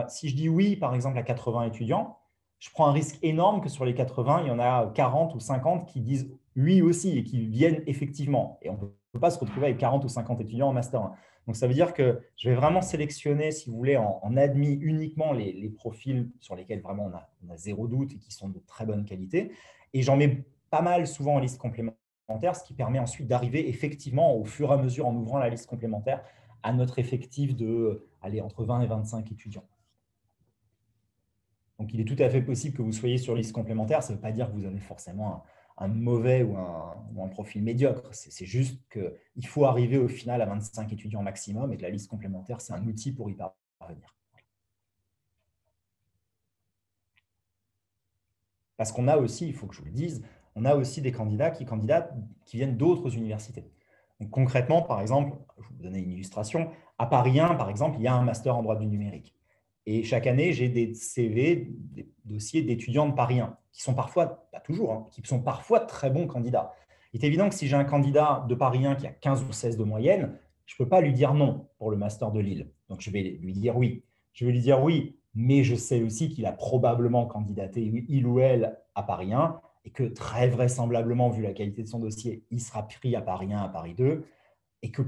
[SPEAKER 1] si je dis oui, par exemple, à 80 étudiants, je prends un risque énorme que sur les 80, il y en a 40 ou 50 qui disent oui aussi et qui viennent effectivement. Et on ne peut pas se retrouver avec 40 ou 50 étudiants en Master 1. Donc, ça veut dire que je vais vraiment sélectionner, si vous voulez, en admis uniquement les profils sur lesquels vraiment on a 0 doute et qui sont de très bonne qualité. Et j'en mets pas mal souvent en liste complémentaire, ce qui permet ensuite d'arriver effectivement, au fur et à mesure, en ouvrant la liste complémentaire, à notre effectif de entre 20 et 25 étudiants. Donc, il est tout à fait possible que vous soyez sur liste complémentaire. Ça ne veut pas dire que vous avez forcément un mauvais ou un profil médiocre. C'est juste qu'il faut arriver au final à 25 étudiants maximum et que la liste complémentaire, c'est un outil pour y parvenir. Parce qu'on a aussi, il faut que je vous le dise, on a aussi des candidats qui viennent d'autres universités. Donc, concrètement, par exemple, je vais vous donner une illustration. À Paris 1, par exemple, il y a un master en droit du numérique. Et chaque année, j'ai des CV, des dossiers d'étudiants de Paris 1, qui sont parfois, pas toujours, qui sont parfois très bons candidats. Il est évident que si j'ai un candidat de Paris 1 qui a 15 ou 16 de moyenne, je ne peux pas lui dire non pour le master de Lille. Donc, je vais lui dire oui. Je vais lui dire oui, mais je sais aussi qu'il a probablement candidaté, il ou elle, à Paris 1, et que très vraisemblablement, vu la qualité de son dossier, il sera pris à Paris 1, à Paris 2, et que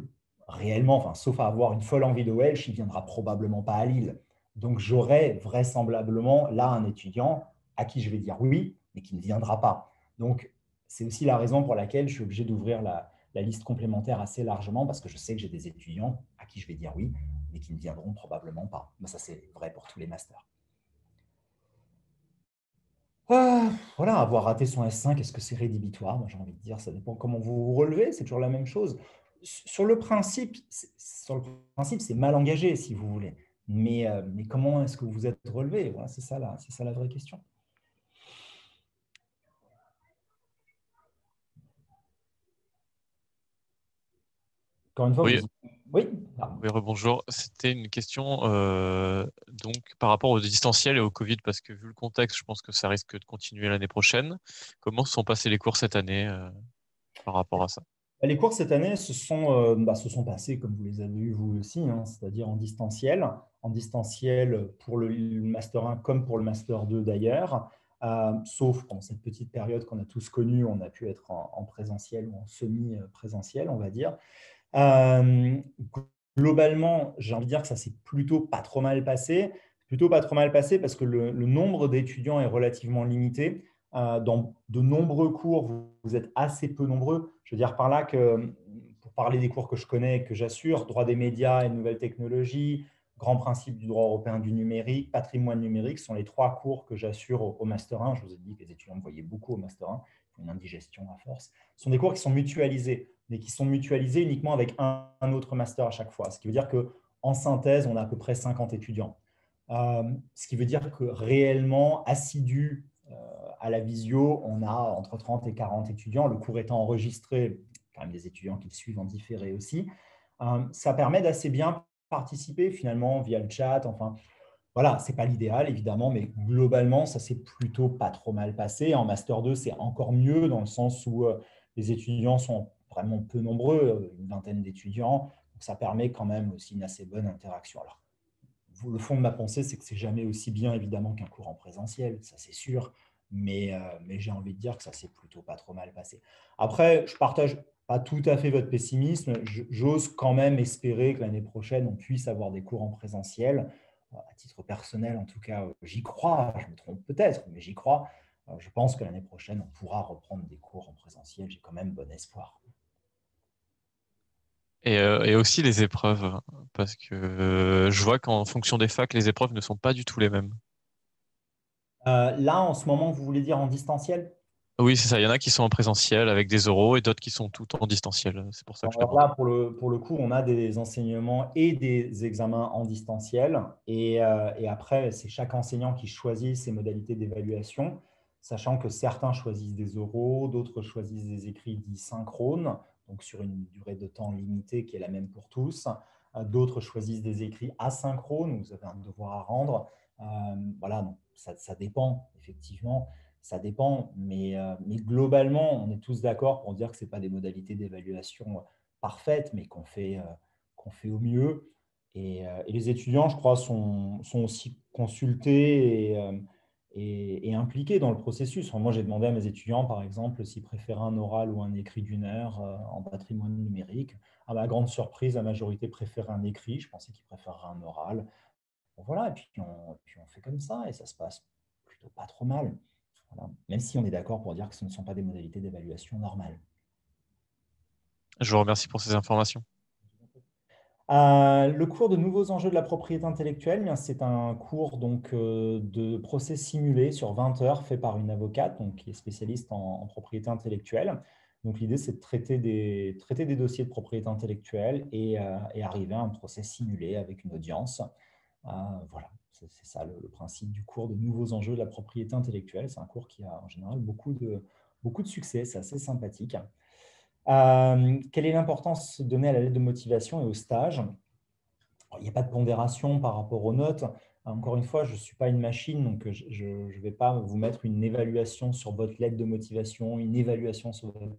[SPEAKER 1] réellement, enfin, sauf à avoir une folle envie de Welsh, il ne viendra probablement pas à Lille. Donc, j'aurai vraisemblablement là un étudiant à qui je vais dire oui, mais qui ne viendra pas. Donc, c'est aussi la raison pour laquelle je suis obligé d'ouvrir la liste complémentaire assez largement, parce que je sais que j'ai des étudiants à qui je vais dire oui, mais qui ne viendront probablement pas. Mais ça, c'est vrai pour tous les masters. Voilà, avoir raté son S5, est-ce que c'est rédhibitoire? Moi, j'ai envie de dire, ça dépend comment vous vous relevez, c'est toujours la même chose. Sur le principe, c'est mal engagé, si vous voulez. Mais comment est-ce que vous vous êtes relevé? Voilà, c'est ça la vraie question. Encore une fois,
[SPEAKER 3] Oui.
[SPEAKER 1] Oui.
[SPEAKER 3] Oui, rebonjour. C'était une question donc par rapport au distanciel et au Covid, parce que vu le contexte, je pense que ça risque de continuer l'année prochaine. Comment se sont passés les cours cette année par rapport à ça?
[SPEAKER 1] Les cours cette année se sont passés comme vous les avez eus vous aussi, c'est-à-dire en distanciel pour le Master 1 comme pour le Master 2 d'ailleurs, sauf pendant cette petite période qu'on a tous connue, on a pu être en présentiel ou en semi-présentiel, on va dire. Globalement, j'ai envie de dire que ça s'est plutôt pas trop mal passé. Plutôt pas trop mal passé parce que le nombre d'étudiants est relativement limité. Dans de nombreux cours, vous êtes assez peu nombreux. Je veux dire par là que, pour parler des cours que je connais et que j'assure, droit des médias et nouvelles technologies, grand principe du droit européen du numérique, patrimoine numérique, sont les 3 cours que j'assure au Master 1. Je vous ai dit que les étudiants me voyaient beaucoup au Master 1, une indigestion à force. Ce sont des cours qui sont mutualisés, mais qui sont mutualisés uniquement avec un autre Master à chaque fois. Ce qui veut dire qu'en synthèse, on a à peu près 50 étudiants. Ce qui veut dire que réellement, assidus à la visio, on a entre 30 et 40 étudiants. Le cours étant enregistré, quand même des étudiants qui le suivent en différé aussi. Ça permet d'assez bien participer finalement via le chat. Enfin, voilà, ce n'est pas l'idéal évidemment, mais globalement, ça s'est plutôt pas trop mal passé. En Master 2, c'est encore mieux dans le sens où les étudiants sont vraiment peu nombreux, une vingtaine d'étudiants. Donc, ça permet quand même aussi une assez bonne interaction. Alors, le fond de ma pensée, c'est que c'est jamais aussi bien évidemment qu'un cours en présentiel, ça c'est sûr, mais j'ai envie de dire que ça s'est plutôt pas trop mal passé. Après, je partage pas tout à fait votre pessimisme. J'ose quand même espérer que l'année prochaine, on puisse avoir des cours en présentiel. À titre personnel, en tout cas, j'y crois. Je me trompe peut-être, mais j'y crois. Je pense que l'année prochaine, on pourra reprendre des cours en présentiel. J'ai quand même bon espoir.
[SPEAKER 3] Et aussi les épreuves, parce que je vois qu'en fonction des facs, les épreuves ne sont pas du tout les mêmes.
[SPEAKER 1] Là, en ce moment, vous voulez dire en distanciel?
[SPEAKER 3] Oui, c'est ça. Il y en a qui sont en présentiel avec des oraux et d'autres qui sont tout en distanciel. C'est pour ça que je
[SPEAKER 1] Alors
[SPEAKER 3] demande.
[SPEAKER 1] là, pour le coup, on a des enseignements et des examens en distanciel. Et après, c'est chaque enseignant qui choisit ses modalités d'évaluation, sachant que certains choisissent des oraux, d'autres choisissent des écrits dits synchrones, donc sur une durée de temps limitée qui est la même pour tous. D'autres choisissent des écrits asynchrones, où vous avez un devoir à rendre. Voilà, donc ça dépend, effectivement. Ça dépend, mais globalement, on est tous d'accord pour dire que ce n'est pas des modalités d'évaluation parfaites, mais qu'on fait au mieux. Et les étudiants, je crois, sont aussi consultés et impliqués dans le processus. Enfin, moi, j'ai demandé à mes étudiants, par exemple, s'ils préféraient un oral ou un écrit d'une heure en patrimoine numérique. À ma grande surprise, la majorité préférait un écrit. Je pensais qu'ils préféreraient un oral. Bon, voilà, et puis on fait comme ça, et ça se passe plutôt pas trop mal. Voilà. Même si on est d'accord pour dire que ce ne sont pas des modalités d'évaluation normales.
[SPEAKER 3] Je vous remercie pour ces informations.
[SPEAKER 1] Le cours de nouveaux enjeux de la propriété intellectuelle, eh bien, c'est un cours donc, de procès simulé sur 20 heures fait par une avocate donc, qui est spécialiste en propriété intellectuelle. Donc, l'idée, c'est de traiter des dossiers de propriété intellectuelle et arriver à un procès simulé avec une audience. Voilà, c'est ça le principe du cours de nouveaux enjeux de la propriété intellectuelle. C'est un cours qui a en général beaucoup de succès, c'est assez sympathique. Quelle est l'importance donnée à la lettre de motivation et au stage? Alors, il n'y a pas de pondération par rapport aux notes. Encore une fois, je ne suis pas une machine, donc je ne vais pas vous mettre une évaluation sur votre lettre de motivation, une évaluation sur votre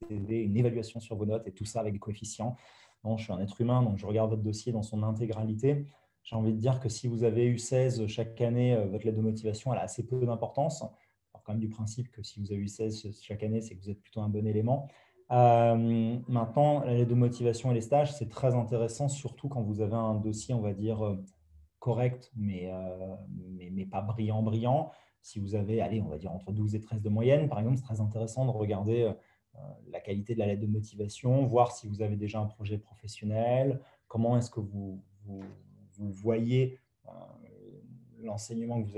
[SPEAKER 1] CV, une évaluation sur vos notes et tout ça avec des coefficients. Non, je suis un être humain, donc je regarde votre dossier dans son intégralité. J'ai envie de dire que si vous avez eu 16 chaque année, votre lettre de motivation, elle a assez peu d'importance. Alors, quand même du principe que si vous avez eu 16 chaque année, c'est que vous êtes plutôt un bon élément. Maintenant, la lettre de motivation et les stages, c'est très intéressant, surtout quand vous avez un dossier, on va dire, correct, mais pas brillant. Si vous avez, allez, on va dire entre 12 et 13 de moyenne, par exemple, c'est très intéressant de regarder la qualité de la lettre de motivation, voir si vous avez déjà un projet professionnel, comment est-ce que vous voyez l'enseignement que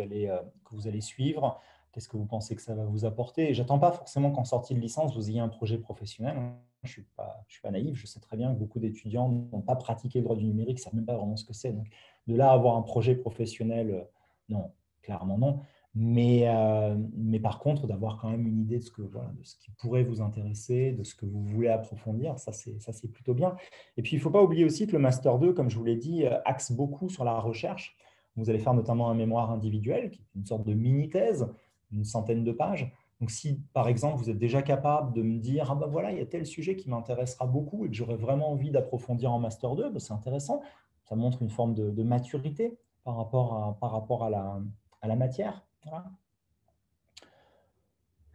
[SPEAKER 1] vous allez suivre, qu'est-ce que vous pensez que ça va vous apporter. Et je n'attends pas forcément qu'en sortie de licence, vous ayez un projet professionnel. Je ne suis pas naïf, je sais très bien que beaucoup d'étudiants n'ont pas pratiqué le droit du numérique, ne savent même pas vraiment ce que c'est. Donc, de là à avoir un projet professionnel, non, clairement non. Mais par contre, d'avoir quand même une idée voilà, de ce qui pourrait vous intéresser, de ce que vous voulez approfondir, ça c'est plutôt bien. Et puis, il ne faut pas oublier aussi que le Master 2, comme je vous l'ai dit, axe beaucoup sur la recherche. Vous allez faire notamment un mémoire individuel, qui est une sorte de mini-thèse, une centaine de pages. Donc, si, par exemple, vous êtes déjà capable de me dire « Ah ben voilà, il y a tel sujet qui m'intéressera beaucoup et que j'aurais vraiment envie d'approfondir en Master 2 », ben c'est intéressant. Ça montre une forme de maturité par rapport à la matière. Voilà.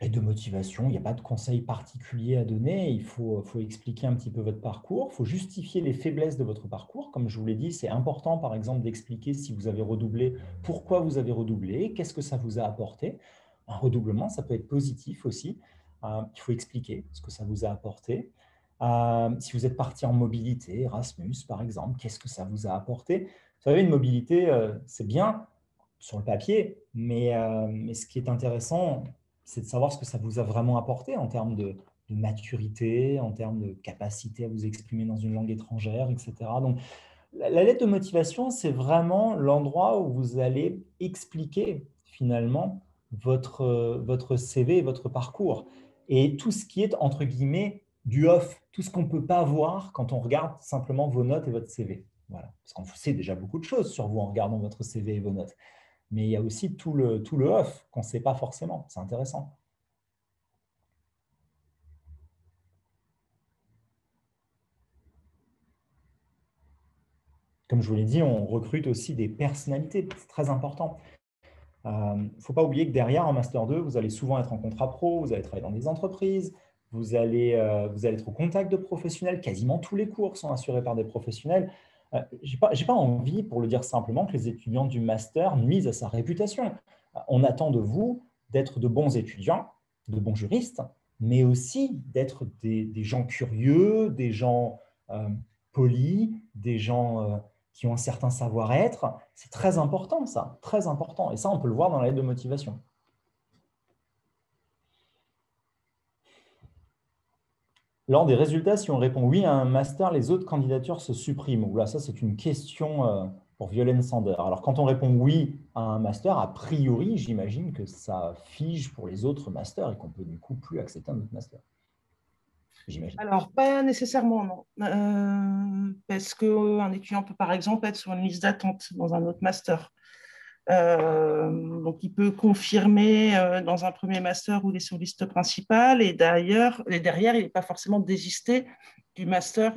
[SPEAKER 1] Et de motivation, il n'y a pas de conseil particulier à donner. Il faut expliquer un petit peu votre parcours. Il faut justifier les faiblesses de votre parcours. Comme je vous l'ai dit, c'est important, par exemple, d'expliquer si vous avez redoublé, pourquoi vous avez redoublé, qu'est-ce que ça vous a apporté. Un redoublement, ça peut être positif aussi. Il faut expliquer ce que ça vous a apporté. Si vous êtes parti en mobilité, Erasmus, par exemple, qu'est-ce que ça vous a apporté? Vous savez, une mobilité, c'est bien sur le papier, mais ce qui est intéressant, c'est de savoir ce que ça vous a vraiment apporté en termes de maturité, en termes de capacité à vous exprimer dans une langue étrangère, etc. Donc, la lettre de motivation, c'est vraiment l'endroit où vous allez expliquer finalement votre CV et votre parcours. Et tout ce qui est, entre guillemets, du off, tout ce qu'on ne peut pas voir quand on regarde simplement vos notes et votre CV. Voilà. Parce qu'on sait déjà beaucoup de choses sur vous en regardant votre CV et vos notes. Mais il y a aussi tout le off qu'on ne sait pas forcément. C'est intéressant. Comme je vous l'ai dit, on recrute aussi des personnalités. C'est très important. Il ne faut pas oublier que derrière, en Master 2, vous allez souvent être en contrat pro, vous allez travailler dans des entreprises, vous allez être au contact de professionnels. Quasiment tous les cours sont assurés par des professionnels. Je n'ai pas envie, pour le dire simplement, que les étudiants du Master nuisent à sa réputation. On attend de vous d'être de bons étudiants, de bons juristes, mais aussi d'être des gens curieux, des gens polis, des gens qui ont un certain savoir-être. C'est très important, ça, très important. Et ça, on peut le voir dans la lettre de motivation. Lors des résultats, si on répond oui à un master, les autres candidatures se suppriment. Oula, ça, c'est une question pour Violaine Sander. Alors, quand on répond oui à un master, a priori, j'imagine que ça fige pour les autres masters et qu'on peut du coup plus accepter un autre master. J'imagine.
[SPEAKER 2] Alors, pas nécessairement, non. Parce qu'un étudiant peut, par exemple, être sur une liste d'attente dans un autre master. Donc, il peut confirmer dans un premier master où il est sur liste principale et derrière, il n'est pas forcément désisté du master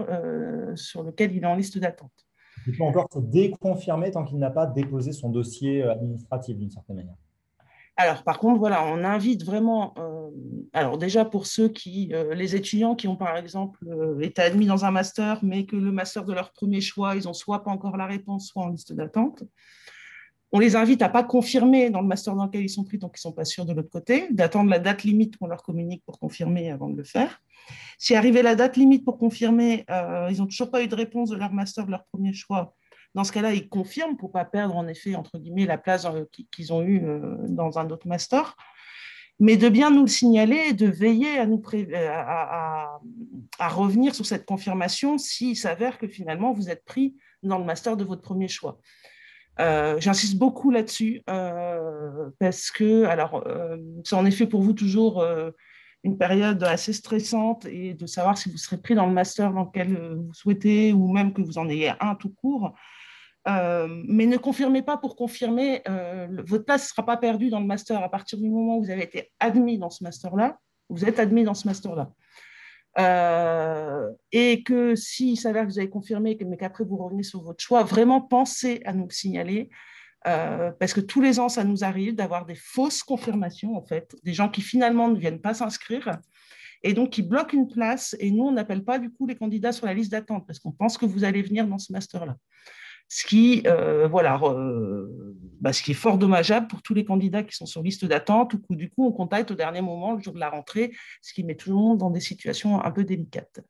[SPEAKER 2] sur lequel il est en liste d'attente.
[SPEAKER 1] Il peut encore se déconfirmer tant qu'il n'a pas déposé son dossier administratif d'une certaine manière.
[SPEAKER 2] Alors, par contre, voilà, on invite vraiment, alors déjà pour les étudiants qui ont par exemple été admis dans un master, mais que le master de leur premier choix, ils n'ont soit pas encore la réponse, soit en liste d'attente. On les invite à ne pas confirmer dans le master dans lequel ils sont pris, donc ils ne sont pas sûrs de l'autre côté, d'attendre la date limite qu'on leur communique pour confirmer avant de le faire. Si arrivé la date limite pour confirmer, ils n'ont toujours pas eu de réponse de leur master de leur premier choix, dans ce cas-là, ils confirment pour ne pas perdre, en effet, entre guillemets, la place qu'ils ont eue dans un autre master. Mais de bien nous le signaler et de veiller à revenir sur cette confirmation s'il s'avère que finalement, vous êtes pris dans le master de votre premier choix. J'insiste beaucoup là-dessus parce que, alors, c'est en effet pour vous toujours une période assez stressante et de savoir si vous serez pris dans le master dans lequel vous souhaitez ou même que vous en ayez un tout court. Mais ne confirmez pas pour confirmer, votre place ne sera pas perdue dans le master à partir du moment où vous avez été admis dans ce master-là, vous êtes admis dans ce master-là. Et que s'il s'avère que vous avez confirmé, mais qu'après vous revenez sur votre choix, vraiment pensez à nous le signaler, parce que tous les ans, ça nous arrive d'avoir des fausses confirmations, en fait, des gens qui finalement ne viennent pas s'inscrire et donc qui bloquent une place. Et nous, on n'appelle pas du coup les candidats sur la liste d'attente parce qu'on pense que vous allez venir dans ce master-là. Ce qui, ce qui est fort dommageable pour tous les candidats qui sont sur liste d'attente ou que du coup on contacte au dernier moment, le jour de la rentrée, ce qui met tout le monde dans des situations un peu délicates.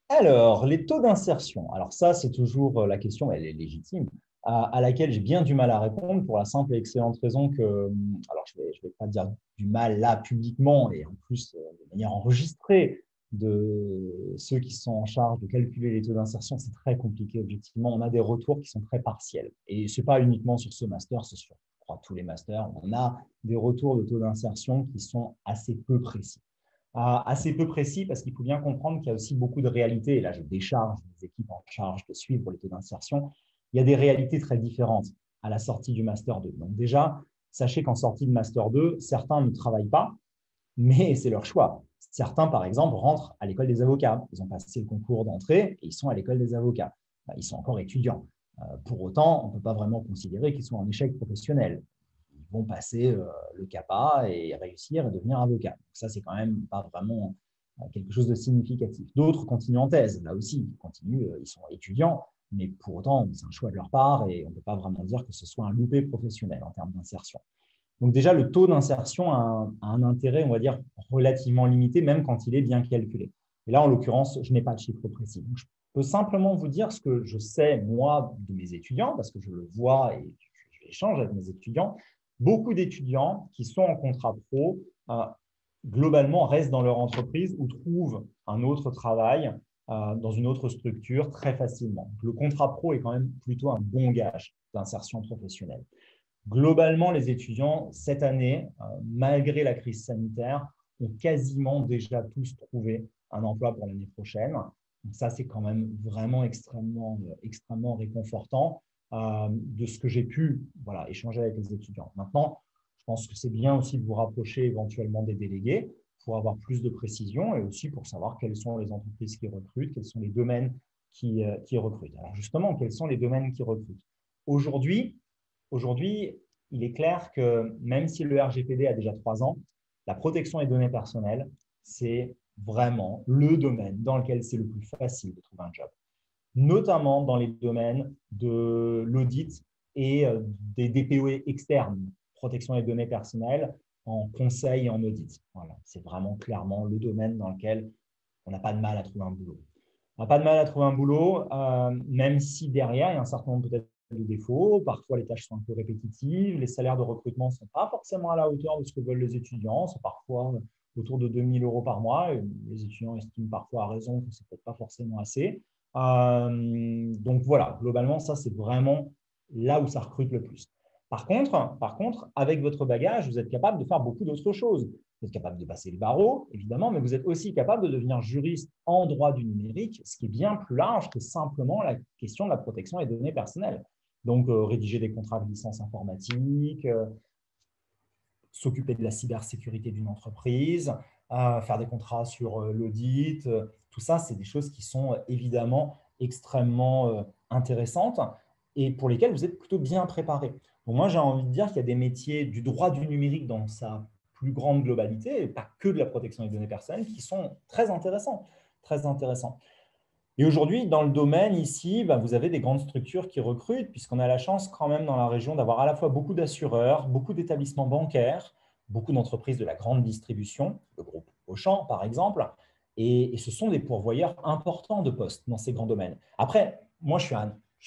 [SPEAKER 1] Alors, les taux d'insertion. Alors ça, c'est toujours la question, elle est légitime, à laquelle j'ai bien du mal à répondre pour la simple et excellente raison que, alors je vais pas dire du mal là publiquement et en plus de manière enregistrée de ceux qui sont en charge de calculer les taux d'insertion, c'est très compliqué objectivement. On a des retours qui sont très partiels et ce n'est pas uniquement sur ce master, c'est sur je crois, tous les masters. On a des retours de taux d'insertion qui sont assez peu précis. Assez peu précis parce qu'il faut bien comprendre qu'il y a aussi beaucoup de réalités. Et là, je décharge les équipes en charge de suivre les taux d'insertion. Il y a des réalités très différentes à la sortie du Master 2. Donc déjà, sachez qu'en sortie de Master 2, certains ne travaillent pas, mais c'est leur choix. Certains, par exemple, rentrent à l'école des avocats. Ils ont passé le concours d'entrée et ils sont à l'école des avocats. Ils sont encore étudiants. Pour autant, on ne peut pas vraiment considérer qu'ils sont en échec professionnel. Ils vont passer le CAPA et réussir et devenir avocat. Donc ça, c'est quand même pas vraiment quelque chose de significatif. D'autres continuent en thèse. Là aussi, ils continuent, ils sont étudiants, mais pour autant, c'est un choix de leur part et on ne peut pas vraiment dire que ce soit un loupé professionnel en termes d'insertion. Donc déjà, le taux d'insertion a un intérêt, on va dire, relativement limité, même quand il est bien calculé. Et là, en l'occurrence, je n'ai pas de chiffre précis. Donc, je peux simplement vous dire ce que je sais, moi, de mes étudiants, parce que je le vois et j'échange avec mes étudiants. Beaucoup d'étudiants qui sont en contrat pro, globalement, restent dans leur entreprise ou trouvent un autre travail dans une autre structure très facilement. Donc, le contrat pro est quand même plutôt un bon gage d'insertion professionnelle. globalement, les étudiants, cette année, malgré la crise sanitaire, ont quasiment déjà tous trouvé un emploi pour l'année prochaine. Donc ça, c'est quand même vraiment extrêmement réconfortant de ce que j'ai pu échanger avec les étudiants. Maintenant, je pense que c'est bien aussi de vous rapprocher éventuellement des délégués pour avoir plus de précision et aussi pour savoir quelles sont les entreprises qui recrutent, quels sont les domaines qui recrutent. Alors justement, quels sont les domaines qui recrutent? Aujourd'hui, il est clair que même si le RGPD a déjà 3 ans, la protection des données personnelles, c'est vraiment le domaine dans lequel c'est le plus facile de trouver un job, notamment dans les domaines de l'audit et des DPO externes, protection des données personnelles en conseil et en audit. Voilà, c'est vraiment clairement le domaine dans lequel on n'a pas de mal à trouver un boulot. On n'a pas de mal à trouver un boulot, même si derrière, il y a un certain nombre peut-être de défauts. Parfois, les tâches sont un peu répétitives. Les salaires de recrutement ne sont pas forcément à la hauteur de ce que veulent les étudiants. C'est parfois autour de 2 000 € par mois. Et les étudiants estiment parfois à raison que ce n'est peut-être pas forcément assez. Donc voilà, globalement, ça, c'est vraiment là où ça recrute le plus. Par contre, avec votre bagage, vous êtes capable de faire beaucoup d'autres choses. Vous êtes capable de passer le barreau, évidemment, mais vous êtes aussi capable de devenir juriste en droit du numérique, ce qui est bien plus large que simplement la question de la protection des données personnelles. Donc, rédiger des contrats de licence informatique, s'occuper de la cybersécurité d'une entreprise, faire des contrats sur l'audit, tout ça, c'est des choses qui sont évidemment extrêmement intéressantes et pour lesquelles vous êtes plutôt bien préparé. Donc moi, j'ai envie de dire qu'il y a des métiers du droit du numérique dans sa plus grande globalité, et pas que de la protection des données personnelles, qui sont très intéressants. Très intéressants. Et aujourd'hui, dans le domaine ici, vous avez des grandes structures qui recrutent, puisqu'on a la chance quand même dans la région d'avoir à la fois beaucoup d'assureurs, beaucoup d'établissements bancaires, beaucoup d'entreprises de la grande distribution, le groupe Auchan par exemple, et ce sont des pourvoyeurs importants de postes dans ces grands domaines. Après, moi je suis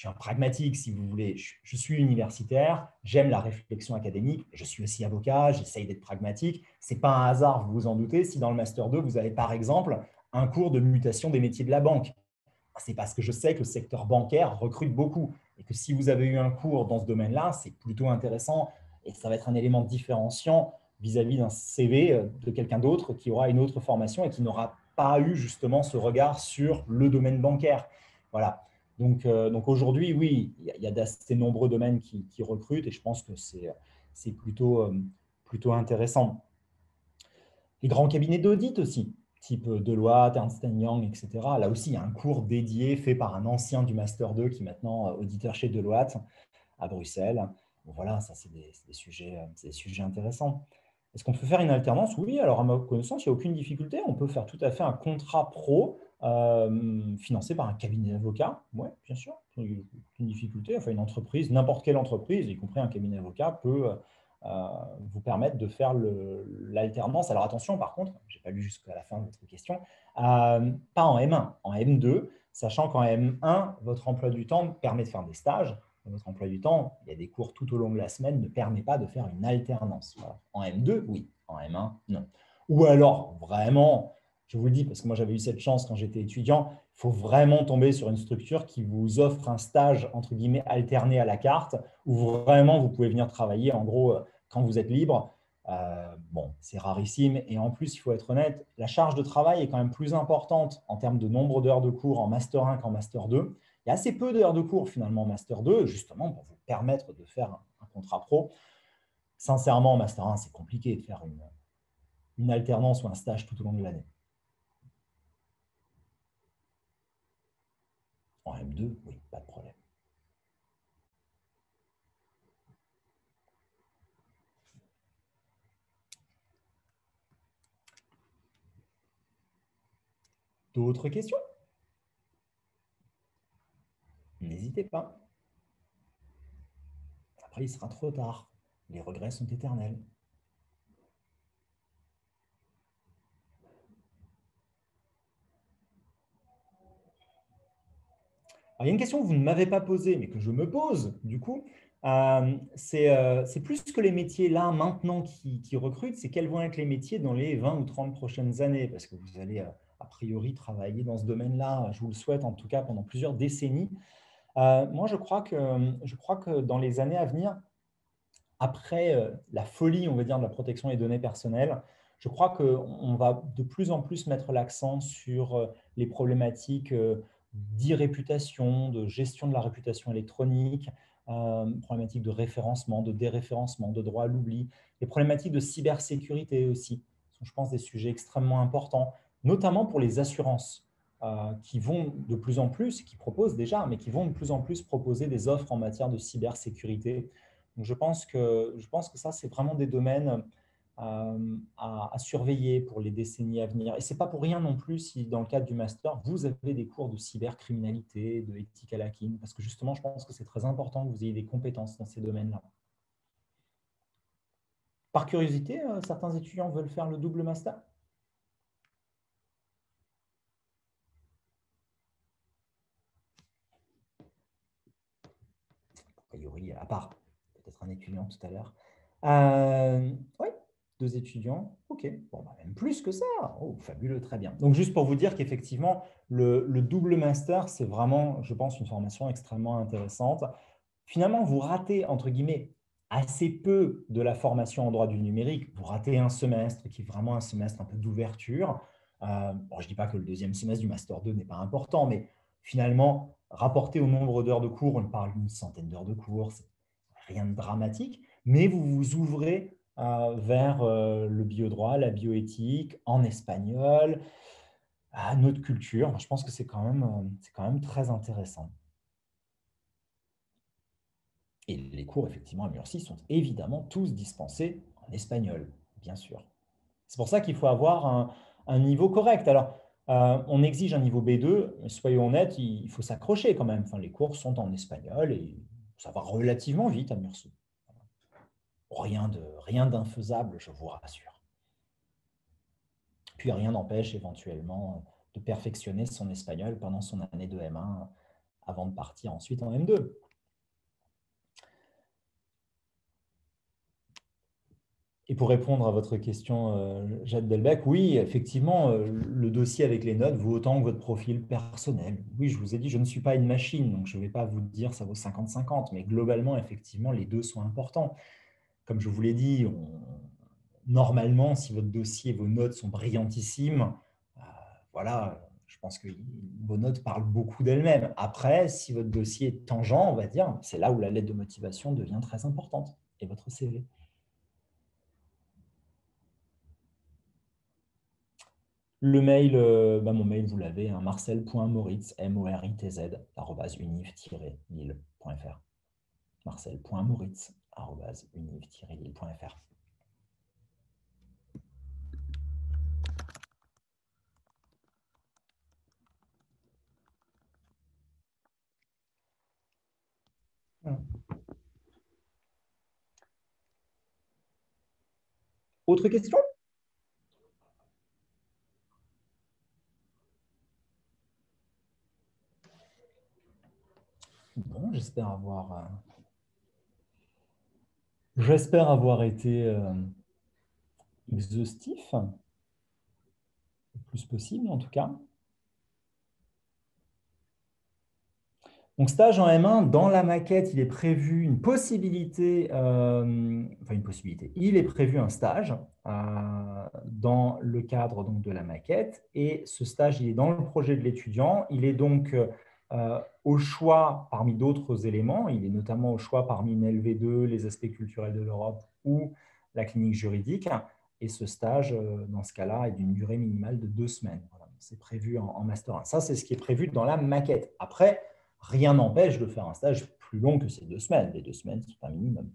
[SPEAKER 1] un pragmatique, si vous voulez. Je suis universitaire, j'aime la réflexion académique, je suis aussi avocat, j'essaye d'être pragmatique. Ce n'est pas un hasard, vous vous en doutez, si dans le Master 2, vous avez par exemple un cours de mutation des métiers de la banque. C'est parce que je sais que le secteur bancaire recrute beaucoup et que si vous avez eu un cours dans ce domaine-là, c'est plutôt intéressant et ça va être un élément différenciant vis-à-vis d'un CV de quelqu'un d'autre qui aura une autre formation et qui n'aura pas eu justement ce regard sur le domaine bancaire. Voilà. Donc aujourd'hui, oui, il y a d'assez nombreux domaines qui recrutent et je pense que c'est plutôt intéressant. Les grands cabinets d'audit aussi, type Deloitte, Ernst Young, etc. Là aussi, il y a un cours dédié fait par un ancien du Master 2 qui est maintenant auditeur chez Deloitte à Bruxelles. Bon, voilà, ça, c'est des sujets intéressants. Est-ce qu'on peut faire une alternance? Oui, alors à ma connaissance, il n'y a aucune difficulté. On peut faire tout à fait un contrat pro financé par un cabinet d'avocats. Oui, bien sûr, aucune difficulté. Enfin, une entreprise, n'importe quelle entreprise, y compris un cabinet d'avocats, peut vous permettre de faire l'alternance. Alors attention, par contre, je n'ai pas lu jusqu'à la fin de votre question, pas en M1, en M2, sachant qu'en M1, votre emploi du temps permet de faire des stages. Votre emploi du temps, il y a des cours tout au long de la semaine, ne permet pas de faire une alternance. Voilà. En M2, oui. En M1, non. Ou alors, vraiment, je vous le dis, parce que moi j'avais eu cette chance quand j'étais étudiant, il faut vraiment tomber sur une structure qui vous offre un stage, entre guillemets, alterné à la carte, où vraiment vous pouvez venir travailler, en gros, quand vous êtes libre. Bon, c'est rarissime. Et en plus, il faut être honnête, la charge de travail est quand même plus importante en termes de nombre d'heures de cours en Master 1 qu'en Master 2. Il y a assez peu d'heures de cours finalement en Master 2, justement pour vous permettre de faire un contrat pro. Sincèrement, en Master 1, c'est compliqué de faire une alternance ou un stage tout au long de l'année. En M2, oui, pas de problème. D'autres questions? N'hésitez pas. Après, il sera trop tard. Les regrets sont éternels. Alors, il y a une question que vous ne m'avez pas posée, mais que je me pose, du coup. C'est plus que les métiers là, maintenant, qui recrutent, c'est quels vont être les métiers dans les 20 ou 30 prochaines années, parce que vous allez, a priori, travailler dans ce domaine-là, je vous le souhaite en tout cas, pendant plusieurs décennies. Moi, je crois que dans les années à venir, après la folie, on va dire, de la protection des données personnelles, je crois qu'on va de plus en plus mettre l'accent sur les problématiques d'e-réputation, de gestion de la réputation électronique, problématiques de référencement, de déréférencement, de droit à l'oubli, les problématiques de cybersécurité aussi. Ce sont, je pense, des sujets extrêmement importants, notamment pour les assurances qui vont de plus en plus, qui proposent déjà, mais qui vont de plus en plus proposer des offres en matière de cybersécurité. Donc, je pense que ça, c'est vraiment des domaines à surveiller pour les décennies à venir. Et ce n'est pas pour rien non plus si, dans le cadre du master, vous avez des cours de cybercriminalité, de ethical hacking, parce que justement, je pense que c'est très important que vous ayez des compétences dans ces domaines-là. Par curiosité, certains étudiants veulent faire le double master? A priori, à part peut-être un étudiant tout à l'heure. Oui, 2 étudiants. OK. Bon, bah, même plus que ça. Oh, fabuleux, très bien. Donc, juste pour vous dire qu'effectivement, le double master, c'est vraiment, je pense, une formation extrêmement intéressante. Finalement, vous ratez, entre guillemets, assez peu de la formation en droit du numérique. Vous ratez un semestre qui est vraiment un semestre un peu d'ouverture. Bon, je ne dis pas que le deuxième semestre du Master 2 n'est pas important, mais finalement, rapporté au nombre d'heures de cours, on parle d'une centaine d'heures de cours, c'est rien de dramatique, mais vous vous ouvrez vers le biodroit, la bioéthique, en espagnol, à notre culture. Je pense que c'est quand même très intéressant. Et les cours, effectivement, à Murcie sont évidemment tous dispensés en espagnol, bien sûr. C'est pour ça qu'il faut avoir un niveau correct. Alors, on exige un niveau B2, mais soyons honnêtes, il faut s'accrocher quand même. Enfin, les cours sont en espagnol et ça va relativement vite à Murcie. Rien d'infaisable, je vous rassure. Puis rien n'empêche éventuellement de perfectionner son espagnol pendant son année de M1 avant de partir ensuite en M2. Et pour répondre à votre question, Jade Delbecq, oui, effectivement, le dossier avec les notes vaut autant que votre profil personnel. Oui, je vous ai dit, je ne suis pas une machine, donc je ne vais pas vous dire ça vaut 50-50, mais globalement, effectivement, les deux sont importants. Comme je vous l'ai dit, normalement, si votre dossier, vos notes sont brillantissimes, voilà, je pense que vos notes parlent beaucoup d'elles-mêmes. Après, si votre dossier est tangent, on va dire, c'est là où la lettre de motivation devient très importante, et votre CV. Le mail, mon mail, vous l'avez, hein, marcel.moritz, moritz, @univ-lille.fr. marcel.moritz, @univ-lille.fr. Voilà. Autre question? Bon, j'espère avoir été exhaustif, le plus possible en tout cas. Donc, stage en M1, dans la maquette, il est prévu une possibilité, il est prévu un stage dans le cadre donc, de la maquette. Et ce stage, il est dans le projet de l'étudiant. Il est donc au choix parmi d'autres éléments. Il est notamment au choix parmi une LV2, les aspects culturels de l'Europe ou la clinique juridique. Et ce stage, dans ce cas-là, est d'une durée minimale de 2 semaines. Voilà. C'est prévu en Master 1. Ça, c'est ce qui est prévu dans la maquette. Après, rien n'empêche de faire un stage plus long que ces 2 semaines. Les 2 semaines, c'est un minimum.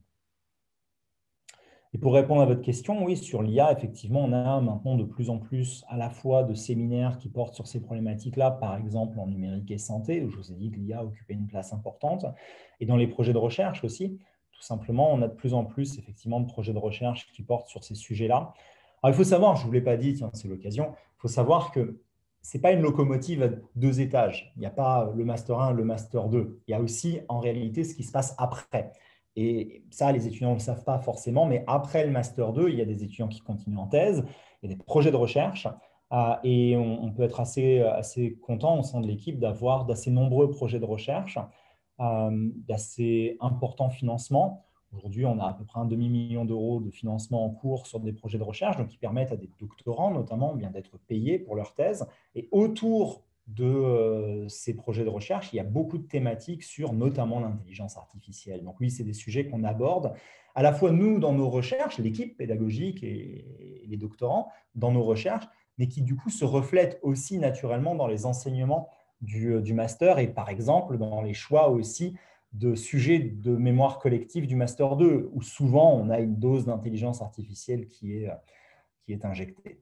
[SPEAKER 1] Et pour répondre à votre question, oui, sur l'IA, effectivement, on a maintenant de plus en plus à la fois de séminaires qui portent sur ces problématiques-là, par exemple en numérique et santé, où je vous ai dit que l'IA occupait une place importante, et dans les projets de recherche aussi. Tout simplement, on a de plus en plus, effectivement, de projets de recherche qui portent sur ces sujets-là. Alors, il faut savoir, je ne vous l'ai pas dit, tiens, c'est l'occasion, il faut savoir que ce n'est pas une locomotive à 2 étages. Il n'y a pas le Master 1, le Master 2. Il y a aussi, en réalité, ce qui se passe après. Et ça, les étudiants ne le savent pas forcément, mais après le Master 2, il y a des étudiants qui continuent en thèse, il y a des projets de recherche, et on peut être assez content au sein de l'équipe d'avoir d'assez nombreux projets de recherche, d'assez importants financements, Aujourd'hui, on a à peu près un demi-million d'euros de financement en cours sur des projets de recherche, donc qui permettent à des doctorants notamment bien d'être payés pour leur thèse. Et autour de ces projets de recherche, il y a beaucoup de thématiques sur notamment l'intelligence artificielle. Donc oui, c'est des sujets qu'on aborde à la fois nous dans nos recherches, l'équipe pédagogique et les doctorants dans nos recherches, mais qui du coup se reflètent aussi naturellement dans les enseignements du master et par exemple dans les choix aussi de sujets de mémoire collective du Master 2, où souvent on a une dose d'intelligence artificielle qui est injectée.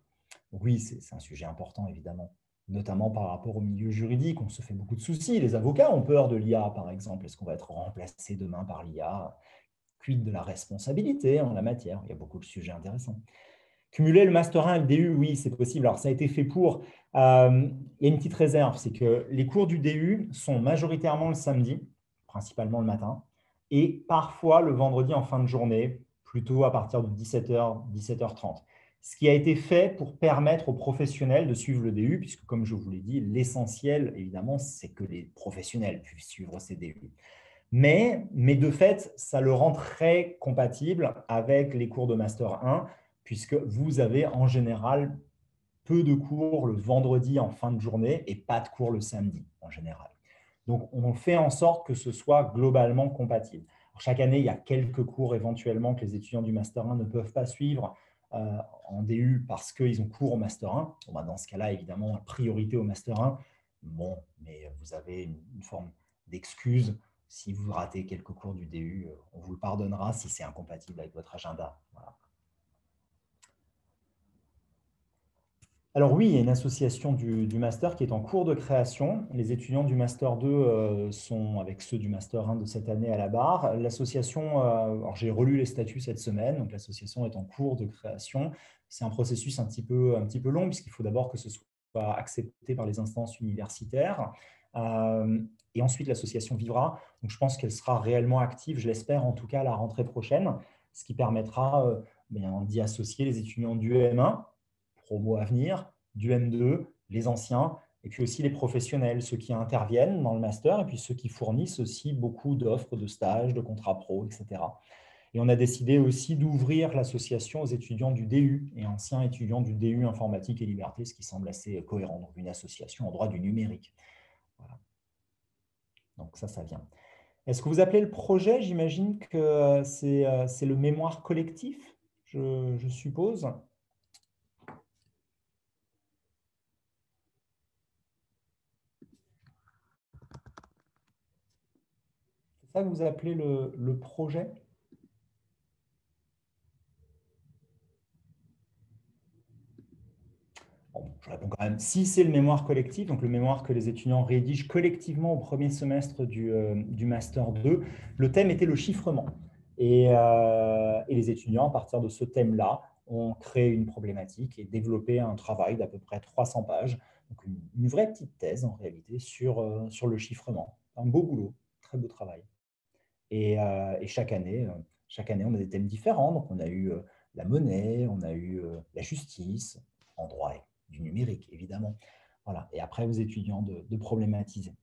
[SPEAKER 1] Donc oui, c'est un sujet important, évidemment, notamment par rapport au milieu juridique. On se fait beaucoup de soucis. Les avocats ont peur de l'IA, par exemple. Est-ce qu'on va être remplacé demain par l'IA? Quid de la responsabilité en la matière? Il y a beaucoup de sujets intéressants. Cumuler le Master 1 et le DU, oui, c'est possible. Alors, ça a été fait pour. Il y a une petite réserve, c'est que les cours du DU sont majoritairement le samedi, principalement le matin, et parfois le vendredi en fin de journée, plutôt à partir de 17h, 17h30. Ce qui a été fait pour permettre aux professionnels de suivre le DU, puisque, comme je vous l'ai dit, l'essentiel, évidemment, c'est que les professionnels puissent suivre ces DU. Mais de fait, ça le rend très compatible avec les cours de Master 1, puisque vous avez en général peu de cours le vendredi en fin de journée et pas de cours le samedi en général. Donc, on fait en sorte que ce soit globalement compatible. Alors, chaque année, il y a quelques cours éventuellement que les étudiants du Master 1 ne peuvent pas suivre en DU parce qu'ils ont cours au Master 1. Bon, bah, dans ce cas-là, évidemment, priorité au Master 1. Bon, mais vous avez une forme d'excuse. Si vous ratez quelques cours du DU, on vous le pardonnera si c'est incompatible avec votre agenda. Voilà. Alors oui, il y a une association du Master qui est en cours de création. Les étudiants du Master 2 sont avec ceux du Master 1 de cette année à la barre. L'association, alors j'ai relu les statuts cette semaine, donc l'association est en cours de création. C'est un processus un petit peu long puisqu'il faut d'abord que ce soit accepté par les instances universitaires. Et ensuite, l'association vivra. Donc je pense qu'elle sera réellement active, je l'espère en tout cas à la rentrée prochaine, ce qui permettra d'y associer les étudiants du EM1, promo à venir, du M2, les anciens, et puis aussi les professionnels, ceux qui interviennent dans le master, et puis ceux qui fournissent aussi beaucoup d'offres de stages, de contrats pro, etc. Et on a décidé aussi d'ouvrir l'association aux étudiants du DU et anciens étudiants du DU Informatique et Liberté, ce qui semble assez cohérent, donc une association en droit du numérique. Voilà. Donc ça vient. Est-ce que vous appelez le projet? J'imagine que c'est le mémoire collectif, je suppose. C'est ça que vous appelez le projet? Bon, je réponds quand même. Si c'est le mémoire collectif, donc le mémoire que les étudiants rédigent collectivement au premier semestre du Master 2, le thème était le chiffrement. Et les étudiants, à partir de ce thème-là, ont créé une problématique et développé un travail d'à peu près 300 pages, donc une vraie petite thèse en réalité sur le chiffrement. Un beau boulot, très beau travail. Et chaque année, on a des thèmes différents. Donc, on a eu la monnaie, on a eu la justice, en droit et du numérique, évidemment. Voilà. Et après, aux étudiants de problématiser.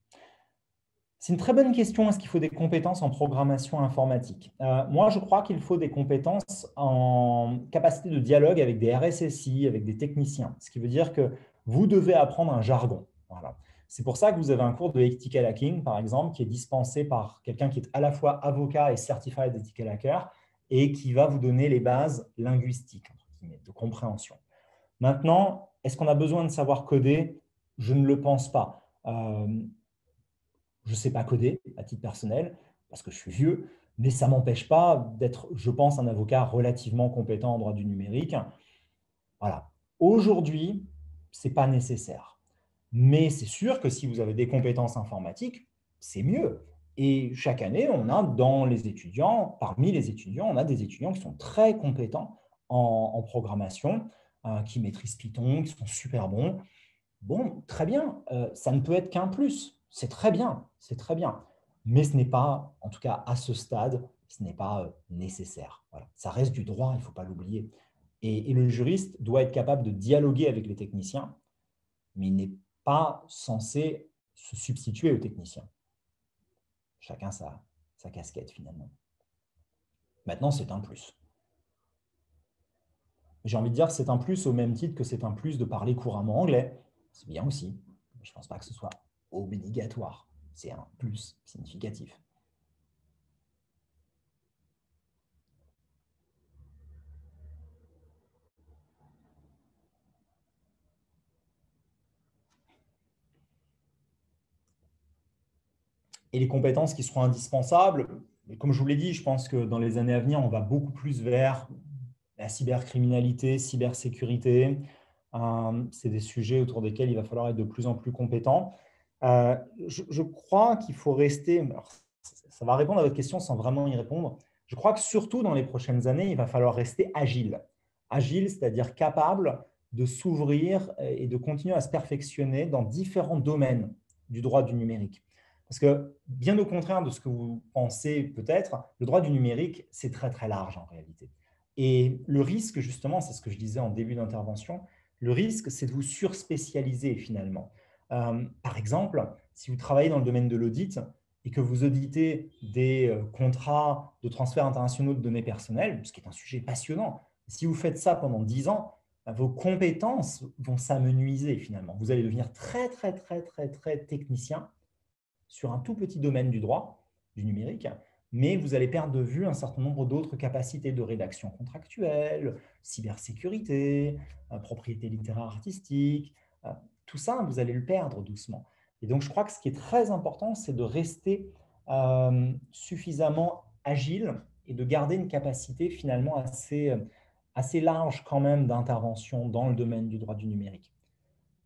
[SPEAKER 1] C'est une très bonne question. Est-ce qu'il faut des compétences en programmation informatique? Moi, je crois qu'il faut des compétences en capacité de dialogue avec des RSSI, avec des techniciens. Ce qui veut dire que vous devez apprendre un jargon. Voilà. C'est pour ça que vous avez un cours de Ethical Hacking, par exemple, qui est dispensé par quelqu'un qui est à la fois avocat et certified ethical hacker et qui va vous donner les bases linguistiques, entre guillemets, de compréhension. Maintenant, est-ce qu'on a besoin de savoir coder? Je ne le pense pas. Je ne sais pas coder à titre personnel parce que je suis vieux, mais ça ne m'empêche pas d'être, je pense, un avocat relativement compétent en droit du numérique. Voilà. Aujourd'hui, ce n'est pas nécessaire. Mais c'est sûr que si vous avez des compétences informatiques, c'est mieux. Et chaque année, on a dans les étudiants, parmi les étudiants, on a des étudiants qui sont très compétents en programmation, qui maîtrisent Python, qui sont super bons. Bon, très bien, ça ne peut être qu'un plus. C'est très bien, c'est très bien. Mais ce n'est pas, en tout cas à ce stade, ce n'est pas nécessaire. Voilà. Ça reste du droit, il ne faut pas l'oublier. Et le juriste doit être capable de dialoguer avec les techniciens, mais il n'est pas censé se substituer aux techniciens. Chacun sa casquette, finalement. Maintenant, c'est un plus. J'ai envie de dire que c'est un plus au même titre que c'est un plus de parler couramment anglais. C'est bien aussi. Je ne pense pas que ce soit obligatoire. C'est un plus significatif. Et les compétences qui seront indispensables, comme je vous l'ai dit, je pense que dans les années à venir, on va beaucoup plus vers la cybercriminalité, cybersécurité. C'est des sujets autour desquels il va falloir être de plus en plus compétent. Je crois qu'il faut rester, alors, ça va répondre à votre question sans vraiment y répondre. Je crois que surtout dans les prochaines années, il va falloir rester agile. Agile, c'est-à-dire capable de s'ouvrir et de continuer à se perfectionner dans différents domaines du droit du numérique. Parce que, bien au contraire de ce que vous pensez peut-être, le droit du numérique, c'est très, très large en réalité. Et le risque, justement, c'est ce que je disais en début d'intervention, le risque, c'est de vous surspécialiser finalement. Par exemple, si vous travaillez dans le domaine de l'audit et que vous auditez des contrats de transfert internationaux de données personnelles, ce qui est un sujet passionnant, si vous faites ça pendant 10 ans, vos compétences vont s'amenuiser finalement. Vous allez devenir très, très, très, très, très technicien sur un tout petit domaine du droit, du numérique, mais vous allez perdre de vue un certain nombre d'autres capacités de rédaction contractuelle, cybersécurité, propriété littéraire artistique. Tout ça, vous allez le perdre doucement. Et donc, je crois que ce qui est très important, c'est de rester suffisamment agile et de garder une capacité finalement assez large quand même d'intervention dans le domaine du droit du numérique.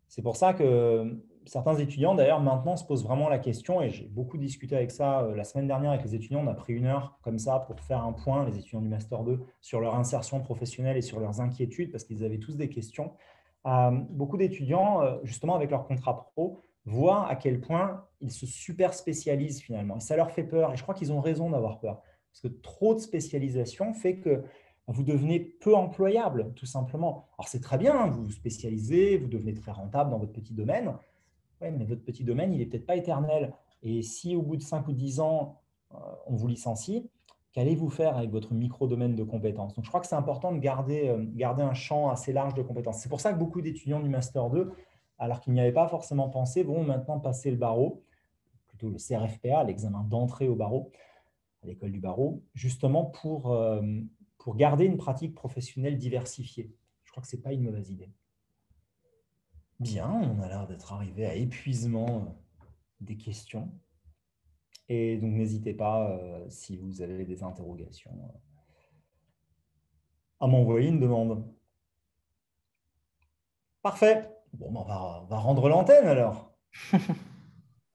[SPEAKER 1] C'est pour ça que certains étudiants, d'ailleurs, maintenant se posent vraiment la question, et j'ai beaucoup discuté avec ça la semaine dernière avec les étudiants, on a pris 1 heure comme ça pour faire un point, les étudiants du Master 2, sur leur insertion professionnelle et sur leurs inquiétudes, parce qu'ils avaient tous des questions. Beaucoup d'étudiants, justement avec leur contrat pro, voient à quel point ils se super spécialisent finalement, et ça leur fait peur, et je crois qu'ils ont raison d'avoir peur, parce que trop de spécialisation fait que vous devenez peu employable, tout simplement. Alors, c'est très bien, vous vous spécialisez, vous devenez très rentable dans votre petit domaine. Oui, mais votre petit domaine, il n'est peut-être pas éternel. Et si au bout de 5 ou 10 ans, on vous licencie, qu'allez-vous faire avec votre micro-domaine de compétences? Donc, je crois que c'est important de garder un champ assez large de compétences. C'est pour ça que beaucoup d'étudiants du Master 2, alors qu'ils n'y avaient pas forcément pensé, vont maintenant passer le barreau, plutôt le CRFPA, l'examen d'entrée au barreau, à l'école du barreau, justement pour garder une pratique professionnelle diversifiée. Je crois que ce n'est pas une mauvaise idée. Bien, on a l'air d'être arrivé à épuisement des questions. Et donc, n'hésitez pas, si vous avez des interrogations, à m'envoyer une demande. Parfait. Bon, on va rendre l'antenne alors.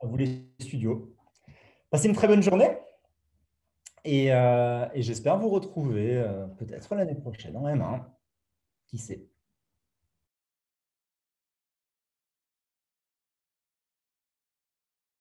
[SPEAKER 1] À vous les studios. Passez une très bonne journée. Et j'espère vous retrouver peut-être l'année prochaine en M1. Qui sait?